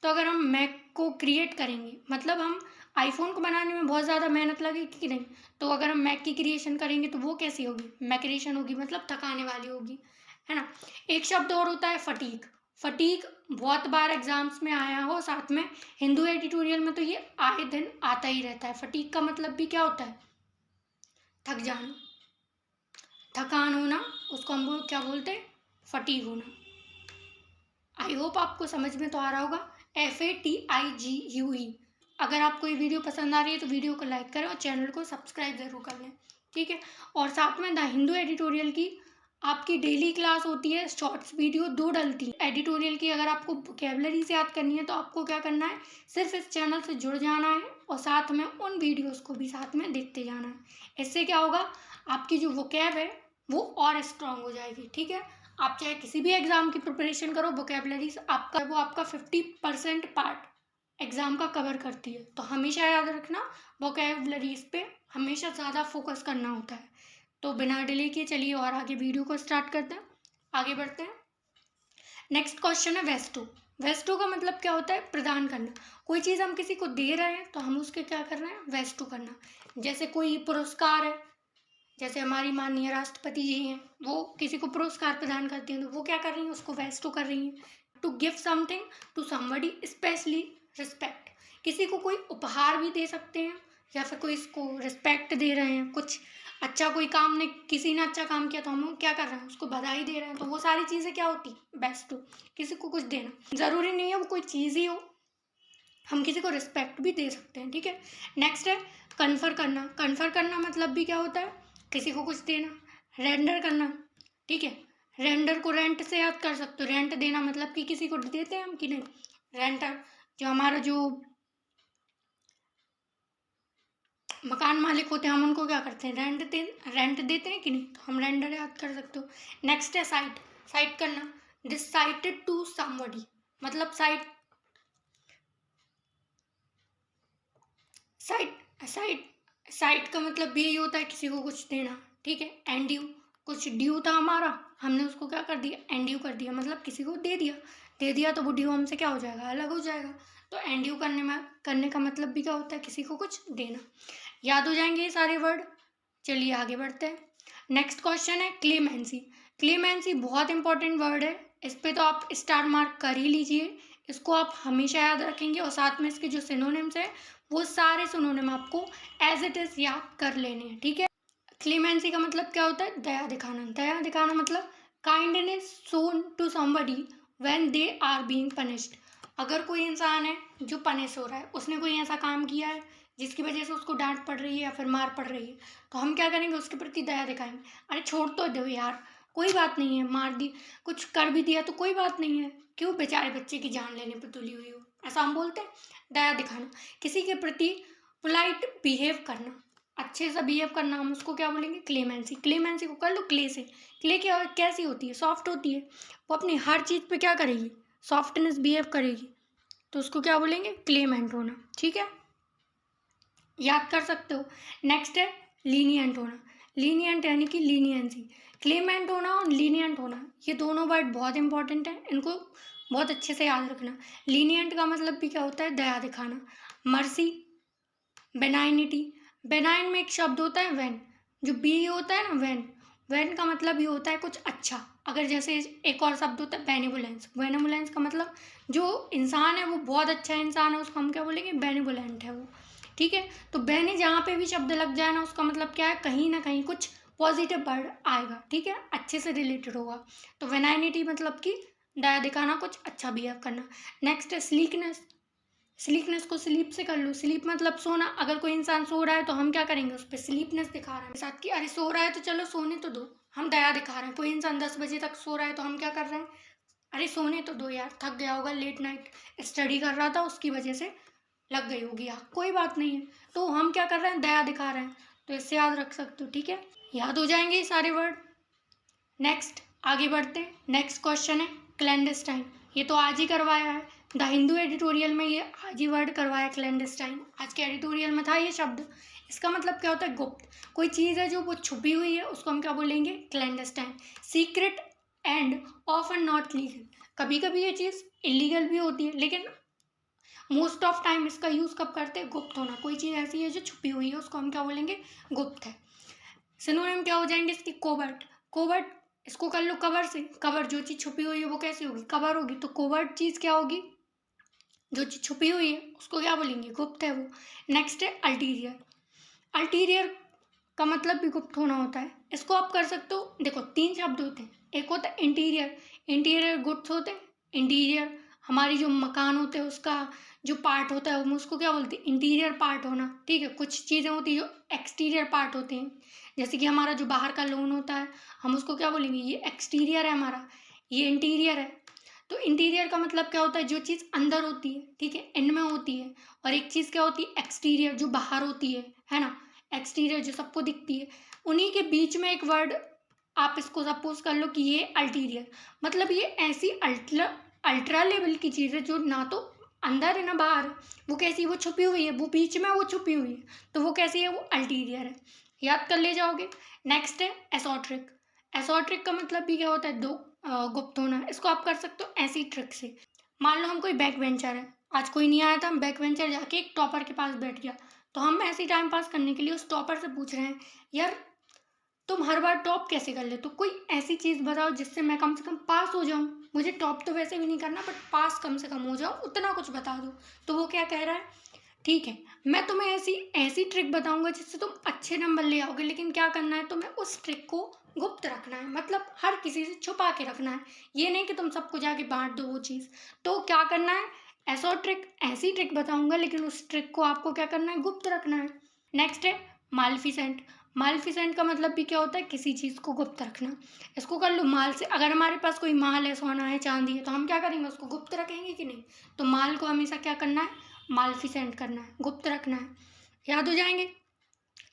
A: तो अगर हम मैक को क्रिएट करेंगे, मतलब हम आईफोन को बनाने में बहुत ज़्यादा मेहनत लगेगी कि नहीं? तो अगर हम मैक की क्रिएशन करेंगे तो वो कैसी होगी? मैक्रेशन होगी, मतलब थकाने वाली होगी, है ना। एक शब्द और होता है फटीक। फटीक बहुत बार एग्जाम्स में आया हो, साथ में हिंदू एडिटोरियल में तो ये आए दिन आता ही रहता है। फटीक का मतलब भी क्या होता है? थक जाना, थकान होना, उसको हम क्या बोलते हैं? फटीग होना। आई होप आपको समझ में तो आ रहा होगा। FATIGUE। अगर आपको ये वीडियो पसंद आ रही है तो वीडियो को लाइक करें और चैनल को सब्सक्राइब जरूर कर लें। ठीक है, और साथ में द हिंदू एडिटोरियल की आपकी डेली क्लास होती है, शॉर्ट्स वीडियो 2 डलती है एडिटोरियल की। अगर आपको वोकैबुलरी से याद करनी है तो आपको क्या करना है? सिर्फ इस चैनल से जुड़ जाना है और साथ में उन वीडियोस को भी साथ में देखते जाना है। इससे क्या होगा? आपकी जो वोकैब है वो और स्ट्रांग हो जाएगी। ठीक है, आप चाहे किसी भी एग्जाम की प्रिपरेशन करो, वोकैबुलरीज आपका वो आपका 50% पार्ट एग्जाम का कवर करती है। तो हमेशा याद रखना, वोकैबुलरीज पे हमेशा ज़्यादा फोकस करना होता है। तो बिना डिले किए चलिए और आगे वीडियो को स्टार्ट करते हैं, आगे बढ़ते हैं। नेक्स्ट क्वेश्चन है वेस्टो। वेस्टो का मतलब क्या होता है? प्रदान करना। कोई चीज़ हम किसी को दे रहे हैं तो हम उसके क्या कर रहे हैं? वेस्टो करना। जैसे कोई पुरस्कार है, जैसे हमारी माननीय राष्ट्रपति जी हैं, वो किसी को पुरस्कार प्रदान करती हैं तो वो क्या कर रही हैं? उसको वेस्टो कर रही हैं। To give something to somebody specially respect. किसी को कोई उपहार भी दे सकते हैं या फिर कोई इसको रिस्पेक्ट दे रहे हैं। कुछ अच्छा कोई काम ने किसी ने अच्छा काम किया तो हम क्या कर रहे हैं? उसको बधाई दे रहे हैं। तो वो सारी चीज़ें क्या होती? बेस्टो। किसी को कुछ देना, ज़रूरी नहीं है वो कोई चीज़ ही हो, हम किसी को रिस्पेक्ट भी दे सकते हैं। ठीक है, नेक्स्ट है कन्फर करना। कन्फर करना मतलब भी क्या होता है? किसी को कुछ देना। रेंडर करना, ठीक है, रेंडर को रेंट से याद कर सकते हो। रेंट देना मतलब कि किसी को देते हैं हम कि नहीं? रेंटर, जो हमारा जो मकान मालिक होते हैं हम उनको क्या करते हैं? रेंट देते हैं कि नहीं? तो हम रेंडर याद कर सकते हो। नेक्स्ट है साइट। साइट करना, डिसाइटेड टू समबडी, मतलब साइट साइट साइट साइट का मतलब भी यही होता है किसी को कुछ देना। ठीक है, एंड ड्यू, कुछ ड्यू था हमारा, हमने उसको क्या कर दिया, एंड यू कर दिया, मतलब किसी को दे दिया। दे दिया तो वो ड्यू हमसे क्या हो जाएगा, अलग हो जाएगा। तो एंड यू करने का मतलब भी क्या होता है, किसी को कुछ देना। याद हो जाएंगे ये सारे वर्ड। चलिए आगे बढ़ते हैं। नेक्स्ट क्वेश्चन है क्लेमेंसी। क्लेमेंसी बहुत इंपॉर्टेंट वर्ड है, इस पे तो आप स्टार मार्क कर ही लीजिए। इसको आप हमेशा याद रखेंगे और साथ में इसके जो सिनोनिम्स है वो सारे सिनोनिम आपको एज इट इज याद कर लेने हैं, ठीक है। क्लेमेंसी का मतलब क्या होता है, दया दिखाना। दया दिखाना मतलब kindness shown to somebody when they are being punished. अगर कोई इंसान है जो पनिश हो रहा है, उसने कोई ऐसा काम किया है जिसकी वजह से उसको डांट पड़ रही है या फिर मार पड़ रही है, तो हम क्या करेंगे, उसके प्रति दया दिखाएंगे। अरे छोड़ तो दो यार, कोई बात नहीं है, मार दी, कुछ कर भी दिया तो कोई बात नहीं है, क्यों बेचारे बच्चे की जान लेने पर तुली हुई हो, ऐसा हम बोलते हैं। दया दिखाना, किसी के प्रति पोलाइट बिहेव करना, अच्छे से बिहेव करना, हम उसको क्या बोलेंगे, क्लेमेंसी। क्लेमेंसी को कर लो क्ले से। क्ले क्या कैसी होती है, सॉफ्ट होती है, वो अपनी हर चीज़ पे क्या करेगी, सॉफ्टनेस बिहेव करेगी, तो उसको क्या बोलेंगे, क्लेमेंट होना, ठीक है, याद कर सकते हो। नेक्स्ट है लीनियंट होना। लीनियंट यानी कि लीनियंसी। क्लेमेंट होना और लीनियंट होना, ये दोनों वर्ड बहुत इंपॉर्टेंट है, इनको बहुत अच्छे से याद रखना। लीनियंट का मतलब भी क्या होता है, दया दिखाना। मर्सी, बेनाइनिटी। बेनाइन में एक शब्द होता है वेन, जो बी होता है ना, वेन, वेन का मतलब ये होता है कुछ अच्छा। अगर जैसे एक और शब्द होता है बेनिवोलेंस। बेनिवोलेंस का मतलब जो इंसान है वो बहुत अच्छा इंसान है, उसको हम क्या बोलेंगे, बेनिवोलेंट है वो, ठीक है। तो बेनी जहाँ पे भी शब्द लग जाए ना, उसका मतलब क्या है, कहीं ना कहीं कुछ पॉजिटिव वर्ड आएगा, ठीक है, अच्छे से रिलेटेड होगा। तो वेनाइनिटी मतलब कि दया दिखाना, कुछ अच्छा बिहेव करना। नेक्स्ट है स्लीकनेस। स्लीपनेस को स्लीप से कर लो। स्लीप मतलब सोना। अगर कोई इंसान सो रहा है तो हम क्या करेंगे, उस पर स्लीपनेस दिखा रहे हैं साथ कि अरे सो रहा है तो चलो सोने तो दो, हम दया दिखा रहे हैं। कोई इंसान 10 बजे तक सो रहा है तो हम क्या कर रहे हैं, अरे सोने तो दो यार, थक गया होगा, लेट नाइट स्टडी कर रहा था उसकी वजह से लग गई होगी आँख, कोई बात नहीं है, तो हम क्या कर रहे हैं, दया दिखा रहे हैं। तो इससे याद रख सकते हो, ठीक है, याद हो जाएंगे ये सारे वर्ड। नेक्स्ट आगे बढ़ते हैं। नेक्स्ट क्वेश्चन है क्लैंडस्टाइन। ये तो आज ही करवाया है, द हिंदू एडिटोरियल में ये आज ही वर्ड करवाया क्लैंडस्टाइन, आज के एडिटोरियल में था ये शब्द। इसका मतलब क्या होता है, गुप्त। कोई चीज़ है जो वो छुपी हुई है, उसको हम क्या बोलेंगे, clandestine. Secret and often not legal. कभी कभी ये चीज़ इलीगल भी होती है, लेकिन मोस्ट ऑफ टाइम इसका यूज़ कब करते हैं, गुप्त होना। कोई चीज़ ऐसी है जो छुपी हुई है, उसको हम क्या बोलेंगे, गुप्त है। सिनोनिम क्या हो जाएंगे इसकी, कोवर्ट। कोवर्ट, इसको कर लो कवर से। कवर, जो चीज़ छुपी हुई है वो कैसी होगी, कवर होगी। तो कोवर्ट चीज़ क्या होगी, जो चीज़ छुपी हुई है उसको क्या बोलेंगे, गुप्त है वो। नेक्स्ट है अल्टीरियर। अल्टीरियर का मतलब भी गुप्त होना होता है। इसको आप कर सकते हो, देखो 3 शब्द होते हैं। एक होता है इंटीरियर। इंटीरियर गुप्त होते हैं। इंटीरियर हमारी जो मकान होते हैं उसका जो पार्ट होता है, हम उसको क्या बोलते हैं, इंटीरियर पार्ट होना, ठीक है। कुछ चीज़ें होती है जो एक्सटीरियर पार्ट होते हैं, जैसे कि हमारा जो बाहर का लोन होता है, हम उसको क्या बोलेंगे, ये एक्सटीरियर है हमारा, ये इंटीरियर है। तो इंटीरियर का मतलब क्या होता है, जो चीज़ अंदर होती है, ठीक है, इनमें होती है। और एक चीज़ क्या होती है, एक्सटीरियर, जो बाहर होती है ना, एक्सटीरियर जो सबको दिखती है। उन्हीं के बीच में एक वर्ड, आप इसको सपोज कर लो कि ये अल्टीरियर, मतलब ये ऐसी अल्ट्रा अल्ट्रा लेवल की चीज़ है जो ना तो अंदर है ना बाहर है। वो कैसी, वो छुपी हुई है, वो बीच में वो छुपी हुई है, तो वो कैसी है, वो अल्टीरियर है। याद कर ले जाओगे। नेक्स्ट है एसोट्रिक। एसोट्रिक का मतलब भी क्या होता है, दो गुप्त होना। इसको आप कर सकते हो ऐसी ट्रिक से। मान लो हम कोई बैक वेंचर है, आज कोई नहीं आया था, हम बैक वेंचर जाके एक टॉपर के पास बैठ गया, तो हम ऐसे टाइम पास करने के लिए उस टॉपर से पूछ रहे हैं, यार तुम हर बार टॉप कैसे कर लेते हो, कोई ऐसी चीज़ बताओ जिससे मैं कम से कम पास हो जाऊँ। मुझे टॉप तो वैसे भी नहीं करना, बट पास कम से कम हो जाओ, उतना कुछ बता दो। तो वो क्या कह रहा है, ठीक है, मैं तुम्हें ऐसी ऐसी ट्रिक बताऊंगा जिससे तुम अच्छे नंबर ले आओगे, लेकिन क्या करना है, तुम्हें उस ट्रिक को गुप्त रखना है, मतलब हर किसी से छुपा के रखना है। ये नहीं कि तुम सबको जाके बांट दो वो चीज़। तो क्या करना है, ऐसा ट्रिक, ऐसी ट्रिक बताऊंगा, लेकिन उस ट्रिक को आपको क्या करना है, गुप्त रखना है। नेक्स्ट है मालफिसेंट। मालफिसेंट का मतलब भी क्या होता है, किसी चीज़ को गुप्त रखना। इसको कर लो माल से। अगर हमारे पास कोई माल है, सोना है, चांदी है, तो हम क्या करेंगे, उसको गुप्त रखेंगे कि नहीं। तो माल को हमेशा क्या करना है, मालफिसेंट करना है, गुप्त रखना है। याद हो जाएंगे।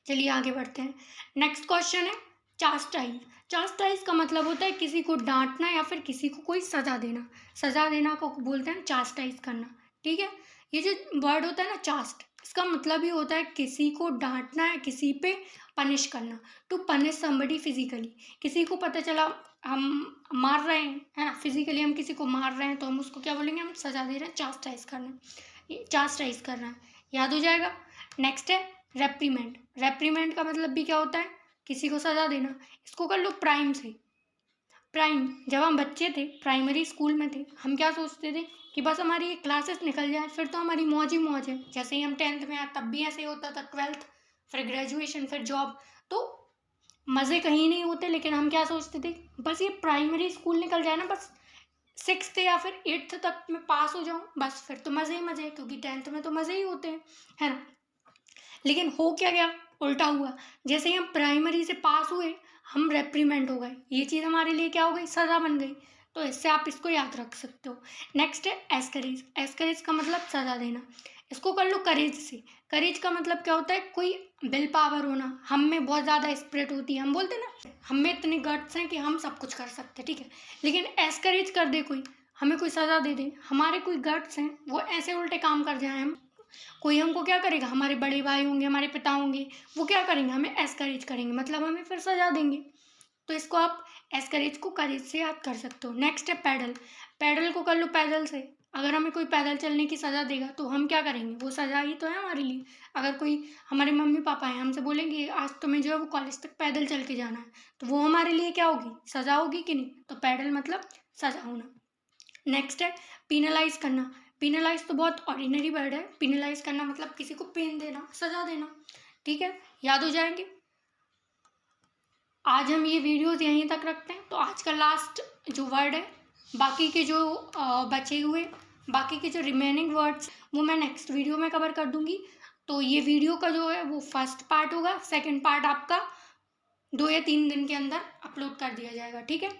A: चलिए आगे बढ़ते हैं। नेक्स्ट क्वेश्चन है चास्टाइज। चास्टाइज का मतलब होता है किसी को डांटना या फिर किसी को कोई सजा देना। सजा देना को बोलते हैं चास्टाइज करना, ठीक है। ये जो वर्ड होता है ना चास्ट, इसका मतलब ही होता है किसी को डांटना है, किसी पे पनिश करना। To punish somebody physically. किसी को पता चला हम मार रहे हैं, है ना, फिजिकली हम किसी को मार रहे हैं तो हम उसको क्या बोलेंगे, हम सजा दे रहे हैं, चास्टाइज करना, चास्टाइज करना है, याद हो जाएगा। नेक्स्ट है रेप्रीमेंट। रेप्रीमेंट का मतलब भी क्या होता है, किसी को सजा देना। इसको कर लो प्राइम से। प्राइम, जब हम बच्चे थे, प्राइमरी स्कूल में थे, हम क्या सोचते थे कि बस हमारी ये क्लासेस निकल जाए, फिर तो हमारी मौज ही मौज है। जैसे ही हम 10th में आए तब भी ऐसे ही होता था, 12th, फिर ग्रेजुएशन, फिर जॉब, तो मज़े कहीं नहीं होते। लेकिन हम क्या सोचते थे, बस ये प्राइमरी स्कूल निकल जाए ना, बस 6th या फिर 8th तक मैं पास हो जाऊँ, बस फिर तो मज़े ही मज़े हैं, क्योंकि 10th में तो मज़े ही होते हैं, है ना। लेकिन हो क्या गया, उल्टा हुआ। जैसे ही हम प्राइमरी से पास हुए, हम रेप्रीमेंट हो गए। ये चीज़ हमारे लिए क्या हो गई, सज़ा बन गई। तो इससे आप इसको याद रख सकते हो। नेक्स्ट है एस्करेज। एस्करेज का मतलब सज़ा देना। इसको कर लो करेज से। करेज का मतलब क्या होता है, कोई विल पावर होना, हम में बहुत ज़्यादा स्पिरिट होती है, हम बोलते हैं ना, हम में इतने गट्स हैं कि हम सब कुछ कर सकते हैं, ठीक है। लेकिन एस्करेज कर दे कोई, हमें कोई सज़ा दे दे, हमारे कोई गट्स हैं, वो ऐसे उल्टे काम कर जाए, हम, कोई हमको क्या करेगा, हमारे बड़े भाई होंगे, हमारे पिता होंगे, वो क्या करेंगे, हमें एस्करेज करेंगे, मतलब हमें फिर सजा देंगे। तो इसको आप एस्करेज को करेज से याद कर सकते हो। नेक्स्ट है पैडल। पैडल को कर लो पैदल से। अगर हमें कोई पैदल चलने की सज़ा देगा तो हम क्या करेंगे, वो सज़ा ही तो है हमारे लिए। अगर कोई, हमारे मम्मी पापा हैं, हमसे बोलेंगे आज तुम्हें जो है वो कॉलेज तक पैदल चल के जाना है, तो वो हमारे लिए क्या होगी, सज़ा होगी कि नहीं। तो पैडल मतलब सज़ा होना। नेक्स्ट है पीनलाइज करना। पीनलाइज तो बहुत ऑर्डिनरी वर्ड है। पीनलाइज करना मतलब किसी को पेन देना, सजा देना, ठीक है, याद हो जाएंगे। आज हम ये वीडियोस यहीं तक रखते हैं। तो आज का लास्ट जो वर्ड है, बाकी के जो बचे हुए, बाकी के जो रिमेनिंग वर्ड्स, वो मैं नेक्स्ट वीडियो में कवर कर दूंगी। तो ये वीडियो का जो है वो फर्स्ट पार्ट होगा, सेकंड पार्ट आपका 2 या 3 दिन के अंदर अपलोड कर दिया जाएगा, ठीक है।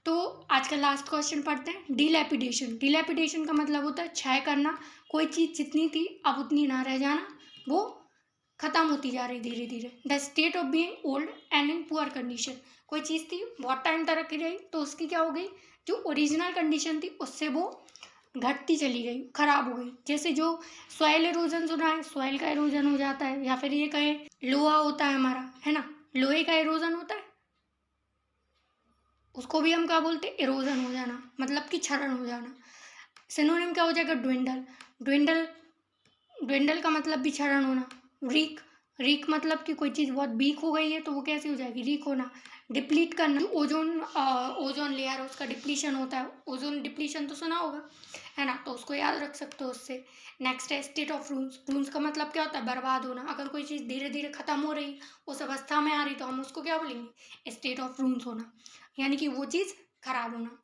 A: तो आज का लास्ट क्वेश्चन पढ़ते हैं, डिलैपिडेशन। डिलैपिडेशन का मतलब होता है क्षय करना। कोई चीज़ जितनी थी अब उतनी ना रह जाना, वो खत्म होती जा रही धीरे धीरे। The state of being old and in poor condition. कोई चीज़ थी बहुत टाइम तक रखी रही, तो उसकी क्या हो गई, जो ओरिजिनल कंडीशन थी उससे वो घटती चली गई, खराब हो गई। जैसे जो सॉइल एरोजन सुना है, सॉइल का एरोजन हो जाता है, या फिर ये कहें लोहा होता है हमारा, है ना, लोहे का एरोजन होता है, उसको भी हम क्या बोलते हैं, इरोजन हो जाना, मतलब कि क्षरण हो जाना। सिनोनिम क्या हो जाएगा, ड्विंडल। ड्विंडल, ड्विंडल का मतलब भी क्षरण होना। रीक, रीक मतलब कि कोई चीज़ बहुत वीक हो गई है तो वो कैसी हो जाएगी, रीक होना। डिप्लीट करना, ओजोन, ओजोन लेयर उसका डिप्लीशन होता है, ओजोन डिप्लीशन तो सुना होगा, है ना, तो उसको याद रख सकते हो उससे। नेक्स्ट है स्टेट ऑफ रून्स। रून्स का मतलब क्या होता है, बर्बाद होना। अगर कोई चीज़ धीरे धीरे खत्म हो रही, उस अवस्था में आ रही, तो हम उसको क्या बोलेंगे, स्टेट ऑफ रून्स होना, यानी कि वो चीज़ खराब होना।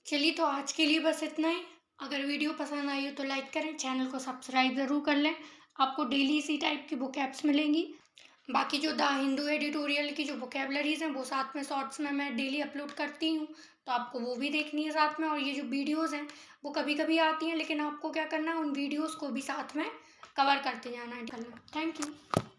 A: चलिए, तो आज के लिए बस इतना ही। अगर वीडियो पसंद आई हो तो लाइक करें, चैनल को सब्सक्राइब ज़रूर कर लें। आपको डेली इसी टाइप की बुक मिलेंगी। बाकी जो द हिंदू एडिटोरियल की जो वोकेबलरीज हैं वो साथ में शॉर्ट्स में मैं डेली अपलोड करती हूँ, तो आपको वो भी देखनी है साथ में। और ये जो वीडियोस हैं वो कभी कभी आती हैं, लेकिन आपको क्या करना है, उन वीडियोस को भी साथ में कवर करते जाना है। Thank you.